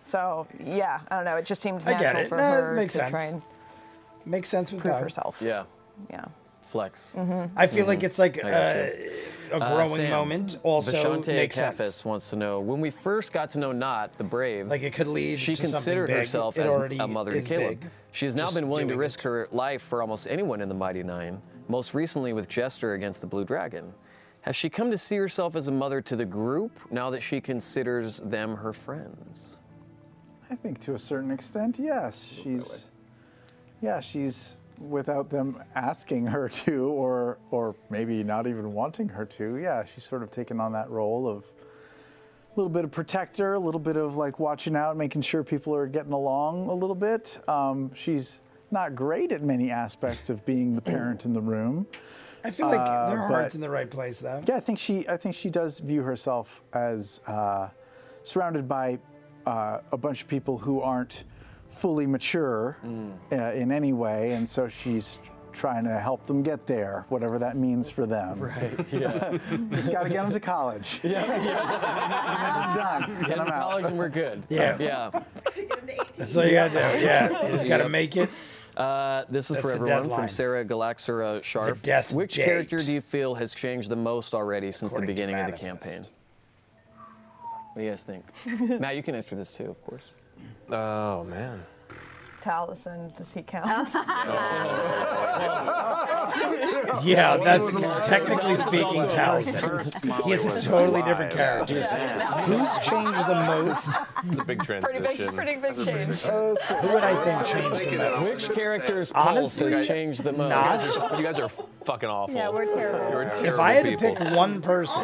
So yeah, I don't know. It just seemed I get natural it. for No, it her makes to sense. try and Makes sense with prove Bob. herself. Yeah. Yeah. Flex. I feel like it's like I a got growing Sam, moment. Also Vashante makes Kefis sense. wants to know, when we first got to know Not, the brave, Like it could lead she to something considered big. herself It as already a mother to is Caleb. big. She has now Just been willing to doing risk her life for almost anyone in the Mighty Nine, most recently with Jester against the Blue Dragon. Has she come to see herself as a mother to the group now that she considers them her friends? I think to a certain extent, yes. She's without them asking her to, or maybe not even wanting her to. Yeah, she's sort of taken on that role of a little bit of protector, a little bit of like watching out, making sure people are getting along a little bit. She's not great at many aspects of being the parent in the room. I feel like their but- heart's in the right place, though. Yeah, I think she does view herself as surrounded by a bunch of people who aren't fully mature in any way, and so she's trying to help them get there, whatever that means for them. Right, yeah. Just got to get them to college. Yeah. Done. Get them to college and we're good. Yeah. Yeah. That's all you gotta do. Yeah, you just gotta make it. This is That's for the everyone deadline. from Sarah Galaxera Sharp. The death Which date. character do you feel has changed the most already since According the to beginning of the Manifest. campaign? What do you guys think? Matt, you can answer this too, of course. Oh man. Taliesin, does he count? Yeah, that's technically speaking Taliesin. He is a totally different character. Who's changed the most? It's a big transition. Pretty big change. Who would I think changed the most? Which character's pulse Honestly, has changed the most? not. You guys are fucking awful. Yeah, we're terrible. You're terrible If I had to people. pick one person,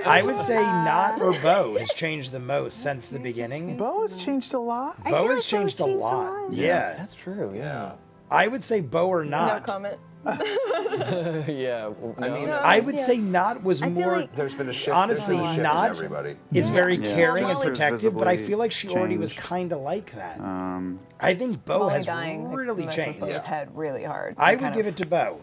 I would say Not or Bo has changed the most since the beginning. Bo has changed a lot. Bo has changed a lot. Yeah. That's true, yeah. I would say Bo or No Not. comment. Yeah. I mean, I would say Not was I feel more. like- there's been a shift. Honestly, there's been a shift in Not everybody. is very Yeah. caring and Jolly's protective, but I visibly feel like she already was changed. kind of like that. Um, I think Bo Molly has dying really messed with changed. Bo's head really hard. I and would kind give of, it to Bo.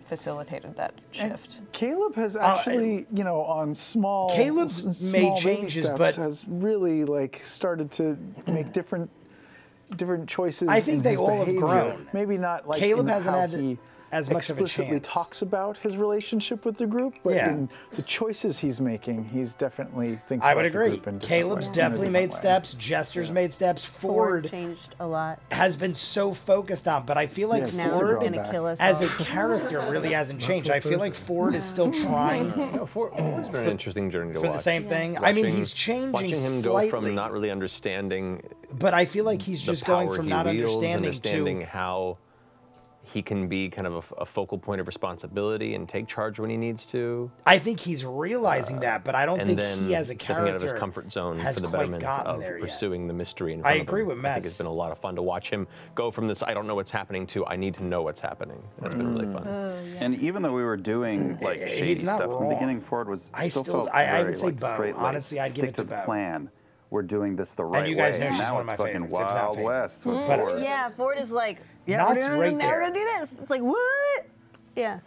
facilitated that shift. Caleb has actually, you know, on small, Caleb's small made baby changes, steps, but- has really like started to make different choices. I think in they his all have behavior. grown. Maybe not like Caleb in hasn't how had he as much of a explicitly chance. talks about his relationship with the group, but Yeah. in the choices he's making, he's definitely thinks I about would the agree. group in different Caleb's ways, in a definitely different made way. steps. Jester's made steps. Ford Ford changed a lot. has been so focused on, but I feel like Yeah, it's Now still he's Ford, growing gonna back. kill us as all. a character, really hasn't changed. I feel like Ford is still trying No, Ford's been an interesting journey to for watch. the same thing. I mean, Watching- he's changing Watching him slightly, go from not really understanding but I feel like he's the just going power from he not wields, understanding to. how he can be kind of a focal point of responsibility and take charge when he needs to. I think he's realizing that, but I don't And think then he as a stepping out of his character comfort zone has for the quite betterment gotten of there yet. pursuing the mystery in I front of him. agree with I Matt. think it's been a lot of fun to watch him go from this, I don't know what's happening, to I need to know what's happening. That's been really fun. And even though we were doing like He's shady not stuff in wrong. the beginning, Ford was I still still- felt I very would say like, Bo. straight-laced. Honestly, I'd Stick give it to the Bo. plan. We're doing this the right you guys way. know she's now one of it's my fucking favorites, if not Wild favorite. West with But- Ford. Yeah, Ford is like, yeah, Knott's we're doing right it now, there. we're gonna do this. It's like, what? Yeah.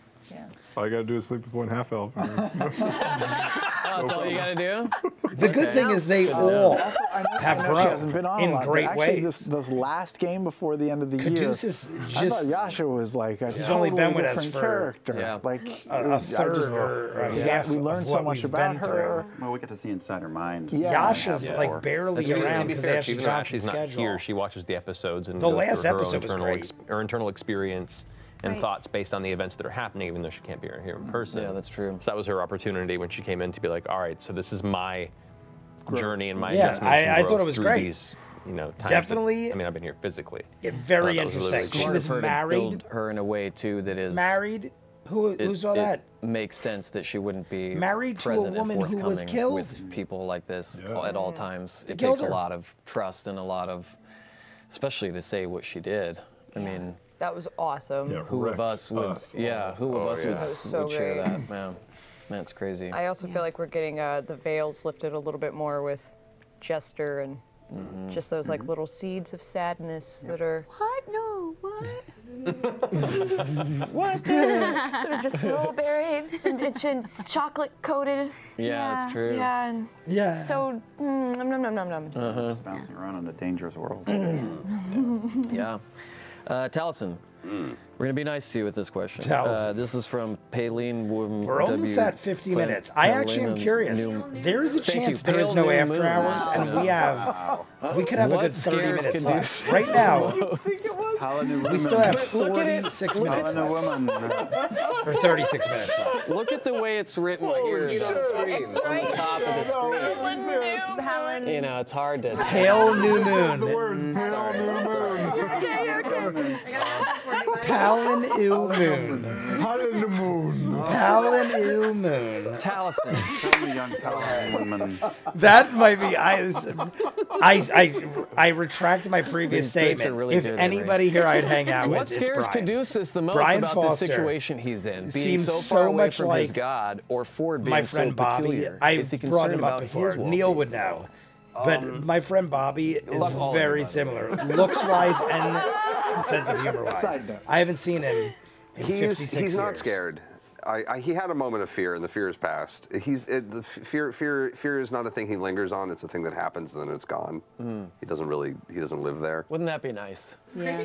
All I gotta do is sleep with one half elf. Oh, that's all you gotta do? The good thing is they all Also, I know, have I know grown she hasn't been on in a lot, great but actually ways. this last game before the end of the Caduceus year, I just- thought Yasha was like a He's only totally been with us different for character. Yeah. Like a third or a half we of learned so what much we've about been her. Well, we get to see inside her mind. Yeah. Yasha's Yeah. like barely That's true. around To be because fair, Ashley even though Johnson's Ashley's not schedule. here, she watches the episodes and The goes last through her own episode was internal, great. her internal experience and Right. thoughts based on the events that are happening, even though she can't be here in person. Yeah, that's true. So that was her opportunity when she came in to be like, all right, so this is my journey and my Yeah, adjustments and I thought growth it was through great. These, you know, times that- Definitely- I mean, I've been here physically. Very That was really interesting. She Smart was of her to married. build her in a way too that is Married. Who saw that? It makes sense that she wouldn't be Married to a present woman and who was forthcoming killed? with people like this at all times. It killed takes a her. lot of trust and a lot of, especially to say what she did. I mean, That was awesome. who of us would? Who of us yeah. would, That was so would share great. that? Man, that's crazy. I also feel like we're getting the veils lifted a little bit more with Jester and just those like little seeds of sadness that are What? No, what? that are just a little buried and chocolate coated. Yeah, it's true. Yeah, and Yeah. so nom nom nom nom nom. It's bouncing around in a dangerous world. Yeah. Taliesin, we're gonna be nice to you with this question. Taliesin. This is from Paylene. We're almost at 50 minutes. I actually am curious. There is a chance there is no after hours, and we could have a What good 30 scares minutes left. Caduceus? Right now, we still have 46 minutes Telling a left, woman. or 36 minutes left. Look at the way it's written here on the screen, on the top of the screen. Helen. You know, it's hard to. Pale new moon. Palin U Moon. Palin the moon. Palin U Moon. Taliesin. Show me young Palin woman. That might be. I retract my previous These drinks are statement. really if good, anybody here I'd hang out with, What scares it's Brian. Caduceus the most Brian about Foster the situation he's in? Being seems so so far away much from like his god, or Ford being my friend so Bobby. peculiar? I've Is he brought concerned him up about before. his Neil well-being? would know. But my friend Bobby is love all of very you, by the similar, looks-wise and sense of humor-wise. Side note. I haven't seen him in 56 years. He's not scared. He had a moment of fear, and the fear is past. The fear is not a thing he lingers on. It's a thing that happens, and then it's gone. He doesn't live there. Wouldn't that be nice? Yeah.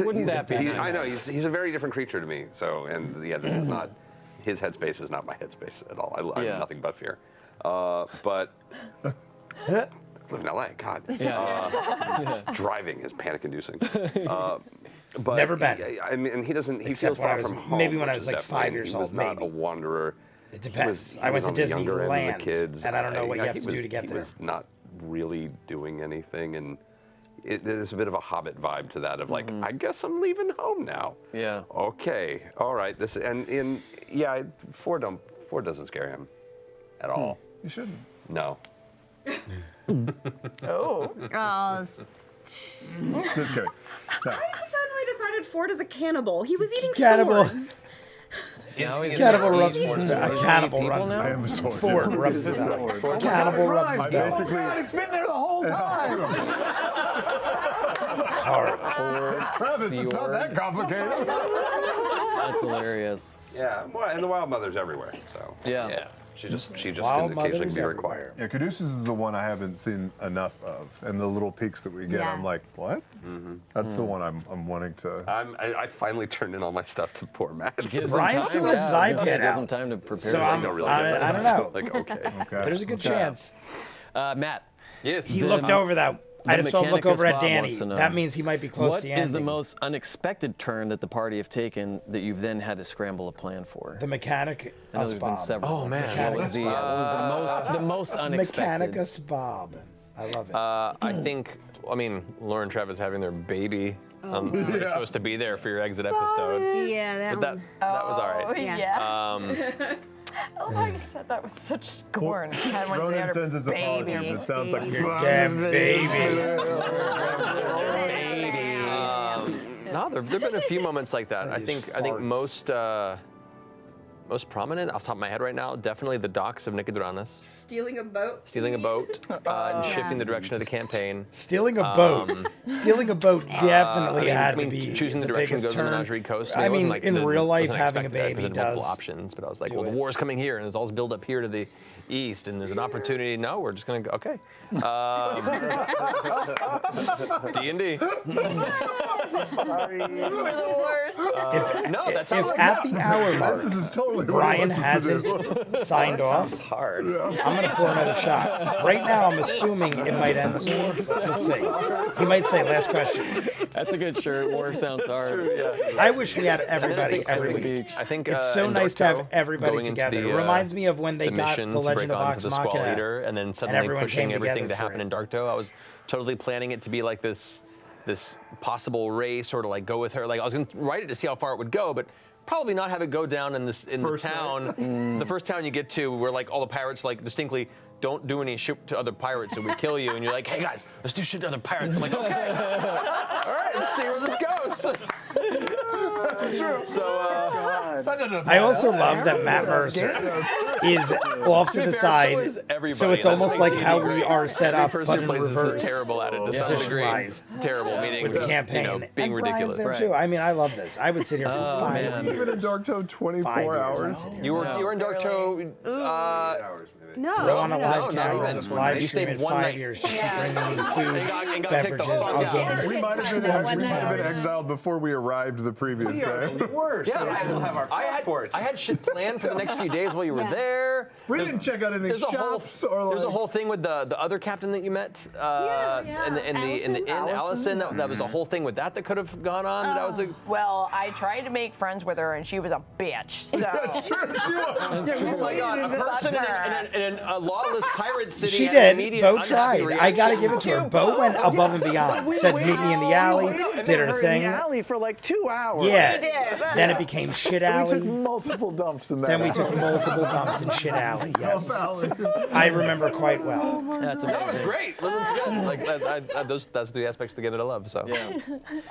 Wouldn't that be nice? I know he's a very different creature to me. So, and yeah, this is not his headspace is not my headspace at all. I have nothing but fear. But I live in LA. God, just driving is panic-inducing. But Never been. I mean, and he doesn't. He Except feels when I far was- from home. maybe when I which was is like 5 definitely- years he old, was not maybe. a wanderer. It depends. He I went was to on the Disney younger end of Land, the kids. and I don't know what you have he to do was- to get he there. was not really doing anything, and there's a bit of a Hobbit vibe to that. Of like, I guess I'm leaving home now. Yeah. Okay. All right. Ford doesn't scare him at all. You shouldn't. No. Oh. Oh, Just kidding. No. You suddenly decided Ford is a cannibal. He was eating Cannibal. swords. Now he's Cannibal not rubs. eating A cannibal people runs. now? I am a sword. Ford rubs his belly. Cannibal rubs his I belly. basically. It's been there the whole time. Travis, it's not that complicated. That's hilarious. Yeah. Well, and the wild mother's everywhere. So. Yeah. She just Wild can occasionally mothers be everywhere. required. Yeah, Caduceus is the one I haven't seen enough of, and the little peaks that we get, Yeah. I'm like, what? That's the one I'm wanting to. I finally turned in all my stuff to poor Matt. Gives him Brian time, still has yeah, I was gonna say, iPad it gives him out. time to prepare. So his I'm- ego. really I good. don't know. Like, okay. Okay. There's a good chance. Matt, Yes. He looked over that. I the just saw him look Mechanicus over at Bob Danny. wants to know, That means he might be close what to the is the ending. most unexpected turn that the party have taken that you've then had to scramble a plan for? The mechanic I know us there's been Bob. several. Oh, man. What was the most unexpected? Mechanicus Bob. I love it. I think, Lauren Travis having their baby. You're supposed to be there for your exit episode. yeah, But that was all right. Yeah. Oh, how you said that with such scorn. And when they Ronan had her sends his baby. apologies. It sounds like Damn baby. No, there've been a few moments like that. I think farts. most prominent off the top of my head right now, definitely the docks of Nicodranas, Stealing a boat. stealing a boat and shifting the direction of the campaign. Stealing a boat. Stealing a boat definitely had to be choosing the the direction to biggest go to the turn. Menagerie Coast. I It wasn't mean, like in real life, wasn't having a expected. I baby presented does multiple options, but I was like, do well, it. the war's coming here, and there's all this build up here to the east, and there's an opportunity. No, we're just gonna go. Okay. D&D. We're the worst. No, that's how If at the hour mark This is totally what Brian he wants us to do. hasn't signed off, Hard. I'm gonna pour another shot. Right now, I'm assuming it might end soon. Let's see. He might say, "Last question." That's a good shirt. War sounds hard. I wish we had everybody every week. Beach. I think It's so in nice to have Darktow, everybody going into together. the, It reminds me of when they the got mission The to Legend break of onto Vox the Squall Machina, Leader, and then suddenly everyone pushing came everything together to for happen it. in Darktow. I was totally planning it to be like this possible race, or to like go with her. Like I was gonna write it to see how far it would go, but probably not have it go down in the town. The first town you get to, where like all the pirates like distinctly don't do any shit to other pirates, so we kill you, and you're like, hey guys, let's do shit to other pirates. I'm like, okay, all right, let's see where this goes. So I also love that Matt Mercer is off to the so side, is everybody. so it's That's almost what like makes how it we great. are set Every up, person but who in plays this reverse. is terrible at it to some Position degree. wise. Terrible, meaning With the just, campaign. being and ridiculous. Brian's there too. I mean, I love this. I would sit here for 5 man. years. Even in Darktow, 24 5 years, hours. I'd sit here. You were in Darktow. No. Go on a live no, camera, no, no. live You stream stayed it one 5 night. years. She's bringing me And food, got take the beverages. whole- I'll yeah. get We might have been exiled before we arrived the previous day. Yeah, we still have our I had shit planned for the next few days while you were there. We didn't check out any shops or like... There's a whole thing with the other captain that you met in the inn, Allison. That was a whole thing with that could have gone on. That was like, well, I tried to make friends with her, and she was a bitch. So. That's true. She was. Oh my God! A person in a lawless pirate city. She did. Bo tried. I gotta give it to her. Bo went above and beyond. Said meet me in the alley. Did her thing. In the alley for like 2 hours. Yeah. Then it became shit alley. We took multiple dumps in that. Then we took multiple dumps in shit alley. Yes. I remember quite well. That was great. Living's good. Like that's the aspects together to love. So yeah.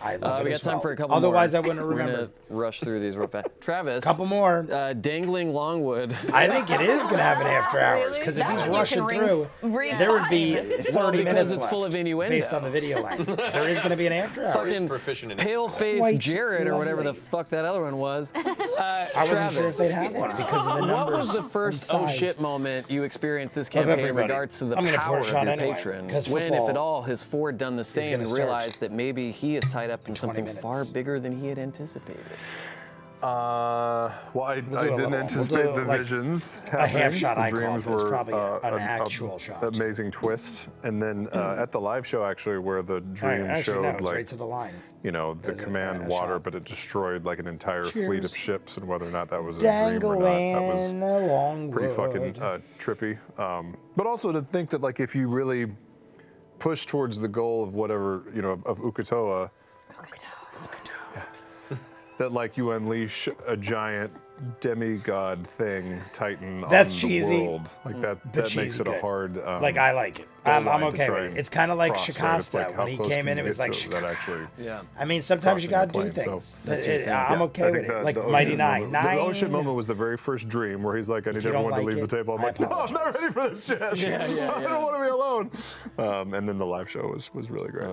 I love it. We got time for a couple Otherwise, more. I wouldn't remember. We're gonna rush through these real fast. Travis. Couple more. Dangling Longwood. I think it is gonna have an after hours because if he's rushing through, there would be 30 minutes it's full of innuendo. Based on the video length. There is gonna be an after hours. Fucking proficient in pale-faced Jared or whatever the fuck that other one was. I wasn't sure if they'd have one because of the numbers. What was the first oh shit moment you experienced this campaign in regards to the power of your patron? When, if at all, has Ford done the same and realized that maybe he is tied up in something far bigger than he had anticipated? Well, I didn't anticipate the visions happening. A half shot the dreams were probably an actual shot. Amazing twists. And then at the live show, actually, where the dream showed like right to the line. You know, the command water, but it destroyed like an entire fleet of ships, and whether or not that was a dream or not, that was pretty fucking trippy. But also to think that like if you really push towards the goal of whatever, you know, of Uk'otoa, that like you unleash a giant demigod thing, Titan, on the world. Like that makes it a hard. Like I like it. I'm okay with it. It's kind of like Shikasta when he came in. It was like actually. Yeah. I mean, sometimes you gotta do things. I'm okay with it. Like Mighty Nine. The oh shit moment was the very first dream where he's like, I need everyone to leave the table. I'm like, no, I'm not ready for this shit. I don't want to be alone. And then the live show was really great.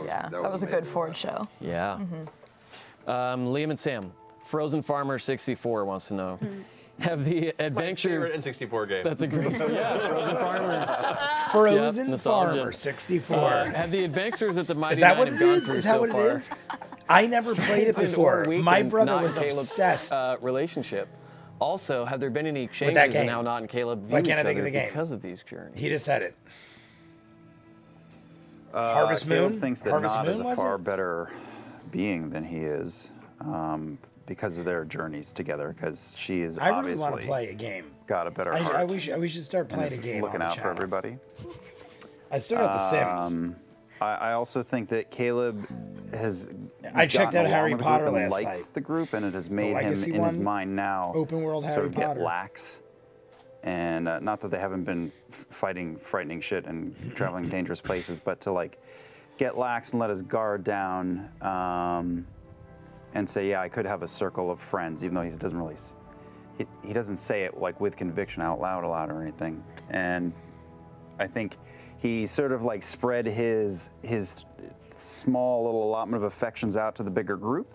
Yeah, that was a good Ford show. Yeah. Liam and Sam, Frozen Farmer 64 wants to know. Have the adventures... My favorite N64 game. That's a great... Yeah, Frozen Farmer. Frozen Farmer 64. Have the adventures at the Mighty Nine have gone through so far? I never played it before. My brother was obsessed. Relationship. Also, have there been any changes in how Not and Caleb view each other because of these journeys? He just said it. Harvest Moon? Caleb thinks that Not is a far better being than he is because of their journeys together, because she is I really obviously want to play a game. Got a better heart. We should start playing a game. Looking out for everybody. I still got The Sims. I also think that Caleb has I checked out Harry Potter last night. Likes the group, and it has made him in his mind now open world sort Harry of Potter. get lax. And not that they haven't been fighting frightening shit and traveling dangerous places, but to like get lax and let his guard down, and say, yeah, I could have a circle of friends, even though he doesn't really, he doesn't say it like with conviction out loud a lot or anything. And I think he sort of like spread his small little allotment of affections out to the bigger group.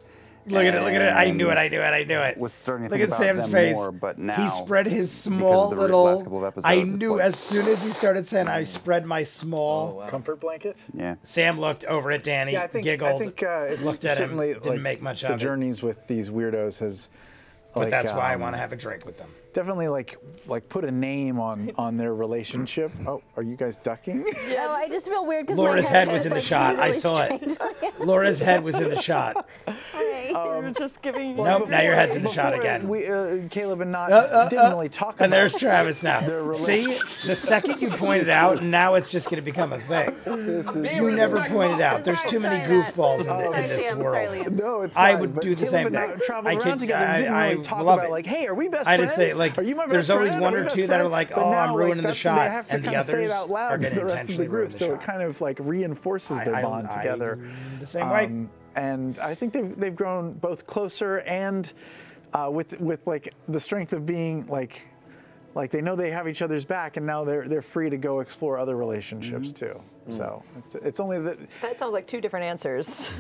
Look at it, look at it. I knew it. Was starting to look think at about Sam's them face. more, but now, he spread his small little. Last couple of episodes, I knew as soon as he started saying, I spread my small comfort blanket. Yeah. Sam looked over at Danny, giggled, I think it's looked at him, certainly didn't make much of the it. journeys with these weirdos has. But that's why I want to have a drink with them. Definitely like put a name on their relationship. Oh, are you guys ducking? Yeah, I just feel weird because Laura's head was in the shot. I saw it. Laura's head was in the shot. You're just giving. Nope, now your head's in the shot again. We, Caleb and Not didn't really talk about. And there's Travis now. See, the second you pointed out, now it's just going to become a thing. You never pointed out. There's too many goofballs in this world. No, it's I would do the same thing. I could. Didn't really talk about like, hey, are we best friends? I just say like, are you my best there's always friend? one or two that are like, oh, I'm ruining the shot, and the others say it out loud are to going to the rest of the group, so it kind of like reinforces their bond together. The same way. And I think they've grown both closer and with like the strength of being like they know they have each other's back, and now they're free to go explore other relationships too. So it's only that. That sounds like two different answers.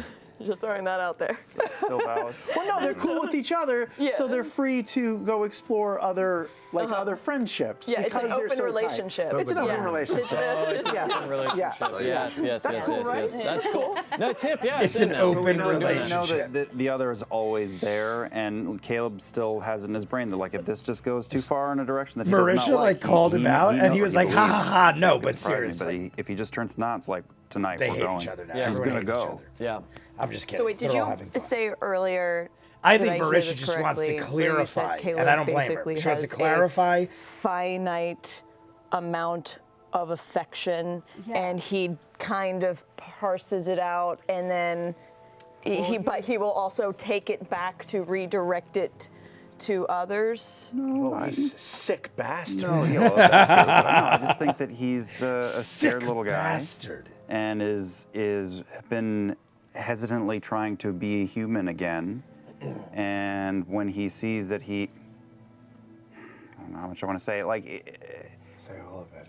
Just throwing that out there. Still valid. Well, no, they're cool with each other, so they're free to go explore other other friendships. Yeah, it's an because they're open so tight. relationship. It's an open relationship. It's an open relationship. Yes. That's cool. No, it's hip. Yeah, It's an open relationship. We know that the other is always there, and Caleb still has it in his brain that like if this just goes too far in a direction that he does Marisha not like, called him out, and he was like, "Ha ha ha!" No, but seriously, if he just turns knots like tonight, they we're hate going. each other now. She's Everyone gonna hates each go. other. Yeah. I'm just kidding. So wait, did They're all you having fun. say earlier? I did think hear Marisha this just wants to correctly, where you said clarify, Caleb and I don't blame her. basically She wants to has a clarify. finite amount of affection, and he kind of parses it out, and then but he will also take it back to redirect it to others. Oh, he's a sick bastard. No, he loves that too, but no, I just think that he's a scared Sick little guy bastard. and is been hesitantly trying to be a human again. And when he sees that I don't know how much I want to say, like Say all of it.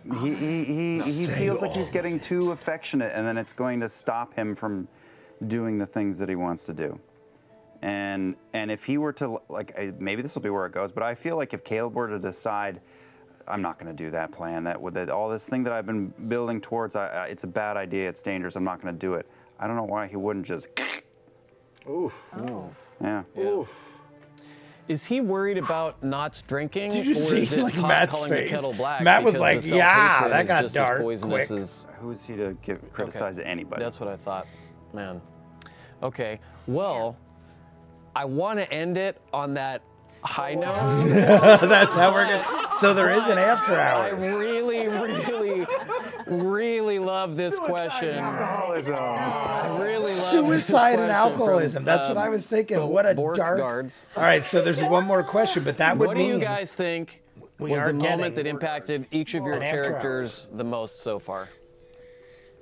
he feels like he's getting too affectionate, and then it's going to stop him from doing the things that he wants to do. And if he were to, like, maybe this will be where it goes, but I feel like if Caleb were to decide, I'm not going to do that plan, all this thing that I've been building towards, it's a bad idea, it's dangerous, I'm not going to do it. I don't know why he wouldn't just. Oof. Oh. Yeah. Oof. Is he worried about not drinking, Did you or see, is it like, Matt's calling the face? kettle black? Matt was because like, the "Yeah, self-hatred that is got just dark as poisonous quick." as Who is he to criticize anybody? That's what I thought, man. Okay, well, I want to end it on that high note. That's how we're gonna. So there is an after I hours. really love this question. Alcoholism. I really love Suicide this and question alcoholism. from, That's what I was thinking. What a Bork dark. Guards. All right, so there's one more question, but that would What do mean you guys think we was the are moment getting that impacted each of your an after characters the most so far?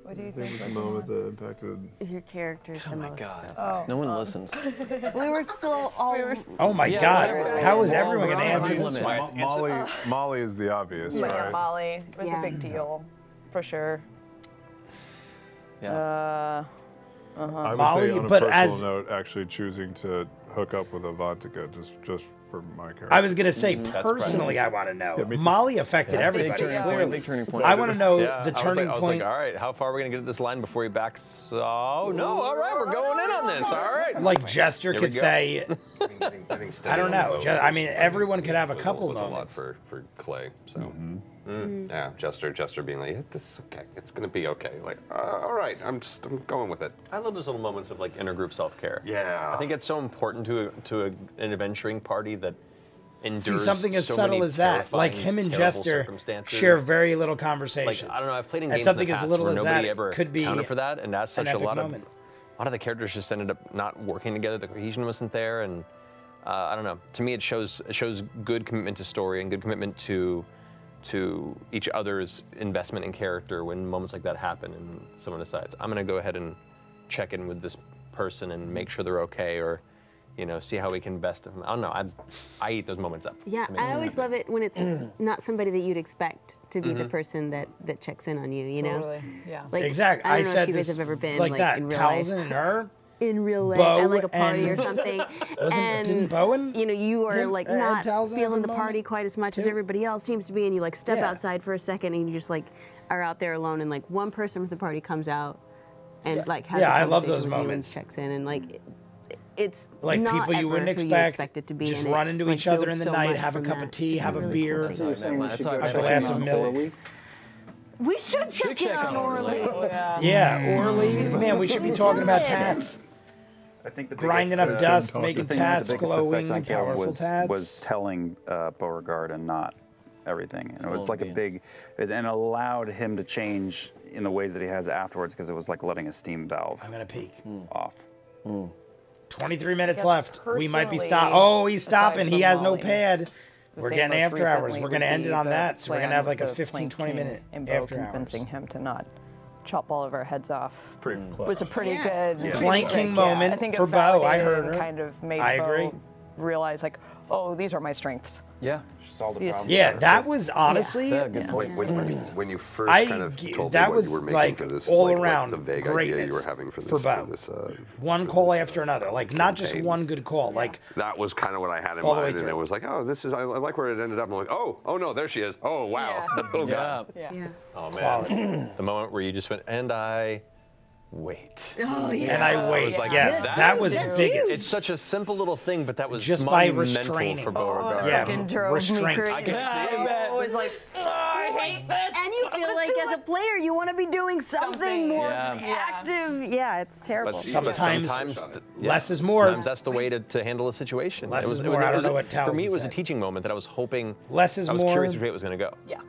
What do you I think think? it's the moment that impacted. Your characters the most. God. No one listens. We were still all. Oh my Yeah, God! whatever. How is We're all- everyone we're gonna on answer time this limit. one? Molly is the obvious, But yeah, right? Molly was Yeah. a big deal, for sure. Yeah. I would Molly, say on a but personal as- note, actually choosing to hook up with Avantika just for my character. I was gonna say personally, I want to know. Yeah, me too. Molly affected everybody. Big turning point. I want to know Yeah, the I was turning like, point. all right, how far are we gonna get at this line before he backs? Oh no! All right, we're going in on this. All right. Like Jester Here we could go. say, Having steady I don't on the know. boat I mean, everyone could have a couple was a lot moments. for Clay. So yeah, Jester being like, this is okay. It's gonna be okay. Like, all right, I'm going with it. I love those little moments of like intergroup self-care. Yeah. I think it's so important to an adventuring party that endures See, something as so subtle many as that, like terrifying, him and terrible Jester, circumstances. share very little Like, conversations. I don't know, I've played in And games in something the as past little where as nobody that ever could be counted for that, and as such, an a epic lot moment. of the characters just ended up not working together. The cohesion wasn't there, and I don't know. To me, it shows good commitment to story and good commitment to each other's investment in character when moments like that happen and someone decides, I'm going to go ahead and check in with this person and make sure they're okay, or see how we can best them. I don't know. I eat those moments up. Yeah, to me. I always love it when it's not somebody that you'd expect to be the person that checks in on you. You know, Totally. Yeah. like Exactly. I don't know said if you guys this have ever been like that. in real life. Tal'dorei and her. In real life, Bo at like a party or and- something, Didn't and Bowen? you are him- like and not Tal'dorei have feeling a the party moment? quite as much as Too? everybody else seems to be, and you like step Yeah. outside for a second, and you just like are out there alone, and like one person from the party comes out, and like has Yeah, a I love conversation those with you and moments. checks in, and like it's Like not people you ever wouldn't who expect, it to be just in it, run into like, each other build in the so night, much have a from cup that. of tea, It's have a really beer. cool thing. So you're saying we That's should how go I check feel glass in of on milk. Orly? We should check in on Orly. Yeah, Orly. Man, we should be talking about tats. I think the Grinding biggest, up dust, talking. making the thing that had tats the biggest glowing, effect on Caleb powerful tats. was telling Beauregard and not everything. And it was Spilling like a beans. big, and allowed him to change in the ways that he has afterwards, because it was like letting a steam valve I'm gonna peek. off. 23 minutes Guess left. We might be personally, stop. Oh, he's aside stopping. He from has no Molly, pad. The We're thing getting most after hours. recently We're gonna would end be it on the that. So we're gonna plan have like a of the 15, 20 Plank minute King and Bo after convincing hours. him to not chop all of our heads off. Pretty Was a pretty good Plank King trick, moment I think for it Bo. I validated heard and her. kind of made I Bo agree. realize like, oh, these are my strengths. Yeah. Solve the problem. Yeah, that was honestly. Yeah, good point. When you first I kind of g- told that me what was, you were making like, for this, all like around the vague idea greatness you were having for for this, Bo. One call after another, like not just campaign. one good call, like that was kind of what I had in all the way mind, and through. it was like, oh, this is I like where it ended up. I'm like, oh no, there she is. Oh wow. Oh god. Yeah. Oh quality. man, the moment where you just went, and I wait. Oh yeah. And I wait. was like, Yes, that was that's biggest. It's such a simple little thing, but that was Just by monumental restraining. for Beauregard. Yeah, Fucking drove me restraint. crazy. I can see that. Oh, it's like, I hate this. And you feel like as a player, you want to be doing something more Yeah. active. Yeah, it's terrible. But Sometimes yeah, less is more. Sometimes that's the way to handle a situation. Less It was, is more. I don't know what For me, Taliesin it was a said. teaching moment that I was hoping. Less is I was more. curious which way it was going to go. Yeah.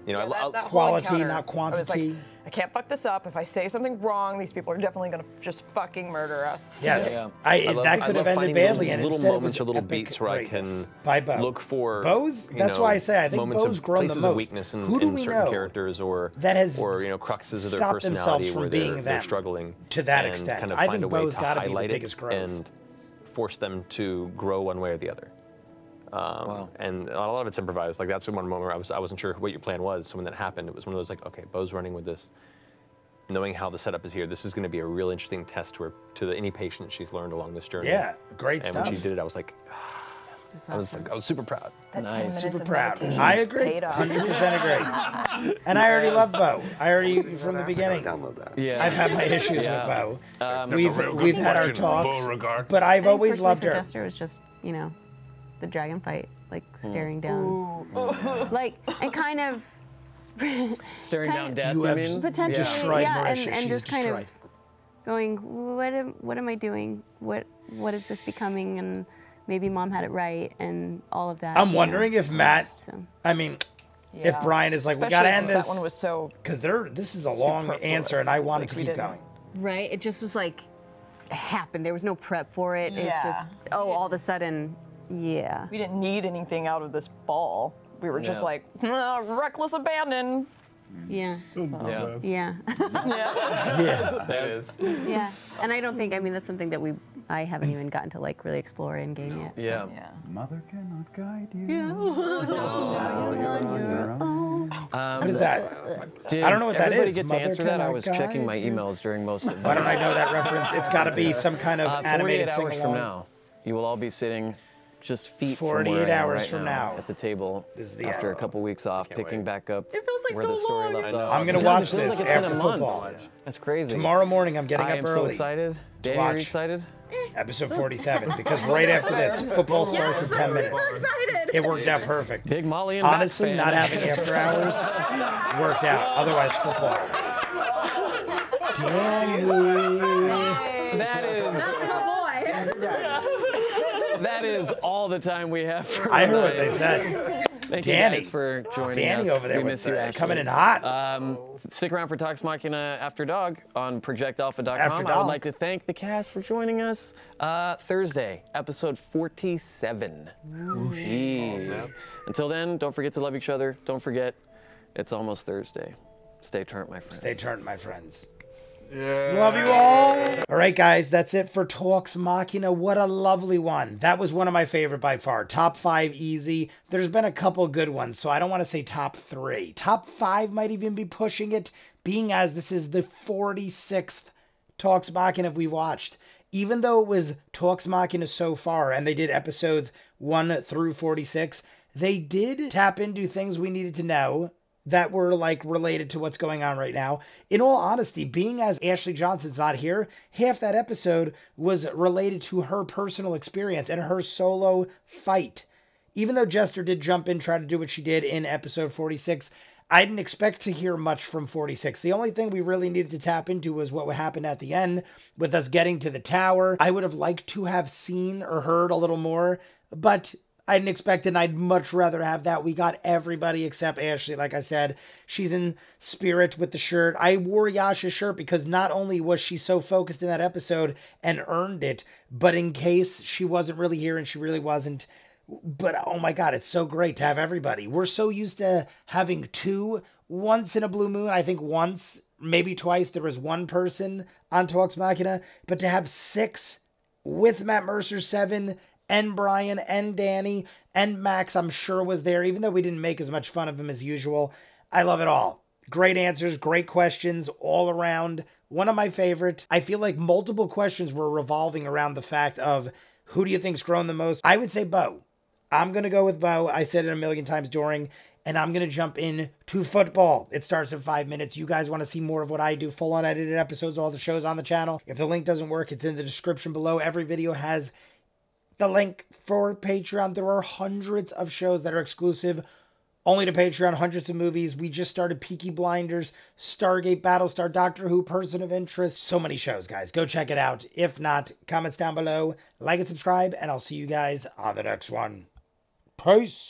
You know, That whole Quality, encounter, not I was like, quantity. I can't fuck this up. If I say something wrong, these people are definitely gonna just fucking murder us. Yes, Yeah. that could have ended badly, and little instead it moments was or little epic beats where I greatness can by Bo. look for Bo's. you That's know, why I say I think moments Bo's of grown the places most. of weakness in, Who do in we certain know characters or that has or you know cruxes of their stopped personality themselves from where being they're them struggling to that and extent? kind of I find think a way Bo's to gotta be the highlight biggest it growth. and force them to grow one way or the other. And a lot of it's improvised. Like that's one moment where I wasn't sure what your plan was. So when that happened, it was one of those like, okay, Bo's running with this, knowing how the setup is here. This is going to be a real interesting test to any patient she's learned along this journey. Yeah, great and stuff. when she did it, I was like, I was super proud. That 10 Nice. minutes Super of proud. meditation I agree. paid off. 100% agree. And I already love Bo. I already from the beginning. Download that. Yeah. I've had my issues Yeah. with Bo. We've had our talks, Beauregard. but I've always Personally loved for her. Jester was just, you know, the dragon fight, like staring down, like and kind of Staring down death, You I have mean? potentially, destroyed yeah, Marisha. and She's just kind of destroyed. going, what am I doing? What is this becoming? And maybe mom had it right, and all of that. I'm you know. wondering if Matt. So I mean, if Yeah. Brian is like, we Especially gotta end since this that one was so because this is a long superfluous. answer, and I wanted Like, to we keep didn't- going. right, it just was like happened. There was no prep for it. It was Yeah. just all of a sudden, yeah. we didn't need anything out of this ball. We were just Yeah. like reckless abandon. Yeah. Yeah. Yeah. Yeah. That is. Yeah. And I don't think, I mean, that's something that I haven't even gotten to like really explore in game yet. so. Yeah. Yeah. Mother cannot guide you. Now you're on your own. What is that? Did I don't know what that everybody is. get to Mother answer that? I cannot was checking guide my you. emails during most of Why don't I know that reference? It's got to be some kind of 48 animated hours sing-along. from now, you will all be sitting just feet from 48 where I am hours right from now now at the table is the after hour. a couple weeks off, picking back up It feels like where so the story long. left I know. off. I'm gonna It does, watch it feels this like it's been after a month. football. That's crazy. Tomorrow morning, I'm getting I up am early. so excited. Danny, are you watch. excited? Episode 47, because right after this, football starts in 10 minutes. excited. It worked out perfect. Big Molly and Honestly, Matt not fan. having after hours worked out. Otherwise, football. Danny. That is all the time we have for I heard what tonight. they said. Thank Danny. you guys for joining Danny us. over there we with miss you, the- Ashley. coming in hot. Stick around for Talks Machina After Dog on ProjectAlpha.com. After I would Dog. like to thank the cast for joining us. Thursday, episode 47. Yeah. Until then, don't forget to love each other. Don't forget, it's almost Thursday. Stay turned, my friends. Stay turned, my friends. Love you all. All right, guys, that's it for Talks Machina. What a lovely one. That was one of my favorite by far. Top 5 easy. There's been a couple good ones, so I don't want to say top 3. Top 5 might even be pushing it, being as this is the 46th Talks Machina we've watched. Even though it was Talks Machina so far, and they did episodes 1 through 46, they did tap into things we needed to know that were like related to what's going on right now. In all honesty, being as Ashley Johnson's not here, half that episode was related to her personal experience and her solo fight. Even though Jester did jump in, try to do what she did in episode 46, I didn't expect to hear much from 46. The only thing we really needed to tap into was what would happen at the end with us getting to the tower. I would have liked to have seen or heard a little more, but I didn't expect it, and I'd much rather have that. We got everybody except Ashley. Like I said, she's in spirit with the shirt. I wore Yasha's shirt because not only was she so focused in that episode and earned it, but in case she wasn't really here and she really wasn't. But oh my God, it's so great to have everybody. We're so used to having 2 once in a blue moon. I think once, maybe twice, there was 1 person on Talks Machina, but to have 6 with Matt Mercer, 7 and Brian and Danny and Max, I'm sure was there, even though we didn't make as much fun of him as usual. I love it all. Great answers, great questions all around. One of my favorite. I feel like multiple questions were revolving around the fact of who do you think's grown the most? I would say Bo. I'm going to go with Bo. I said it a million times during, and I'm going to jump in to football. It starts in 5 minutes. You guys want to see more of what I do, full unedited episodes, all the shows on the channel. If the link doesn't work, it's in the description below. Every video has the link for Patreon. There are hundreds of shows that are exclusive only to Patreon, hundreds of movies. We just started Peaky Blinders, Stargate, Battlestar, Doctor Who, Person of Interest. So many shows, guys. Go check it out. If not, comments down below, like and subscribe, and I'll see you guys on the next one. Peace.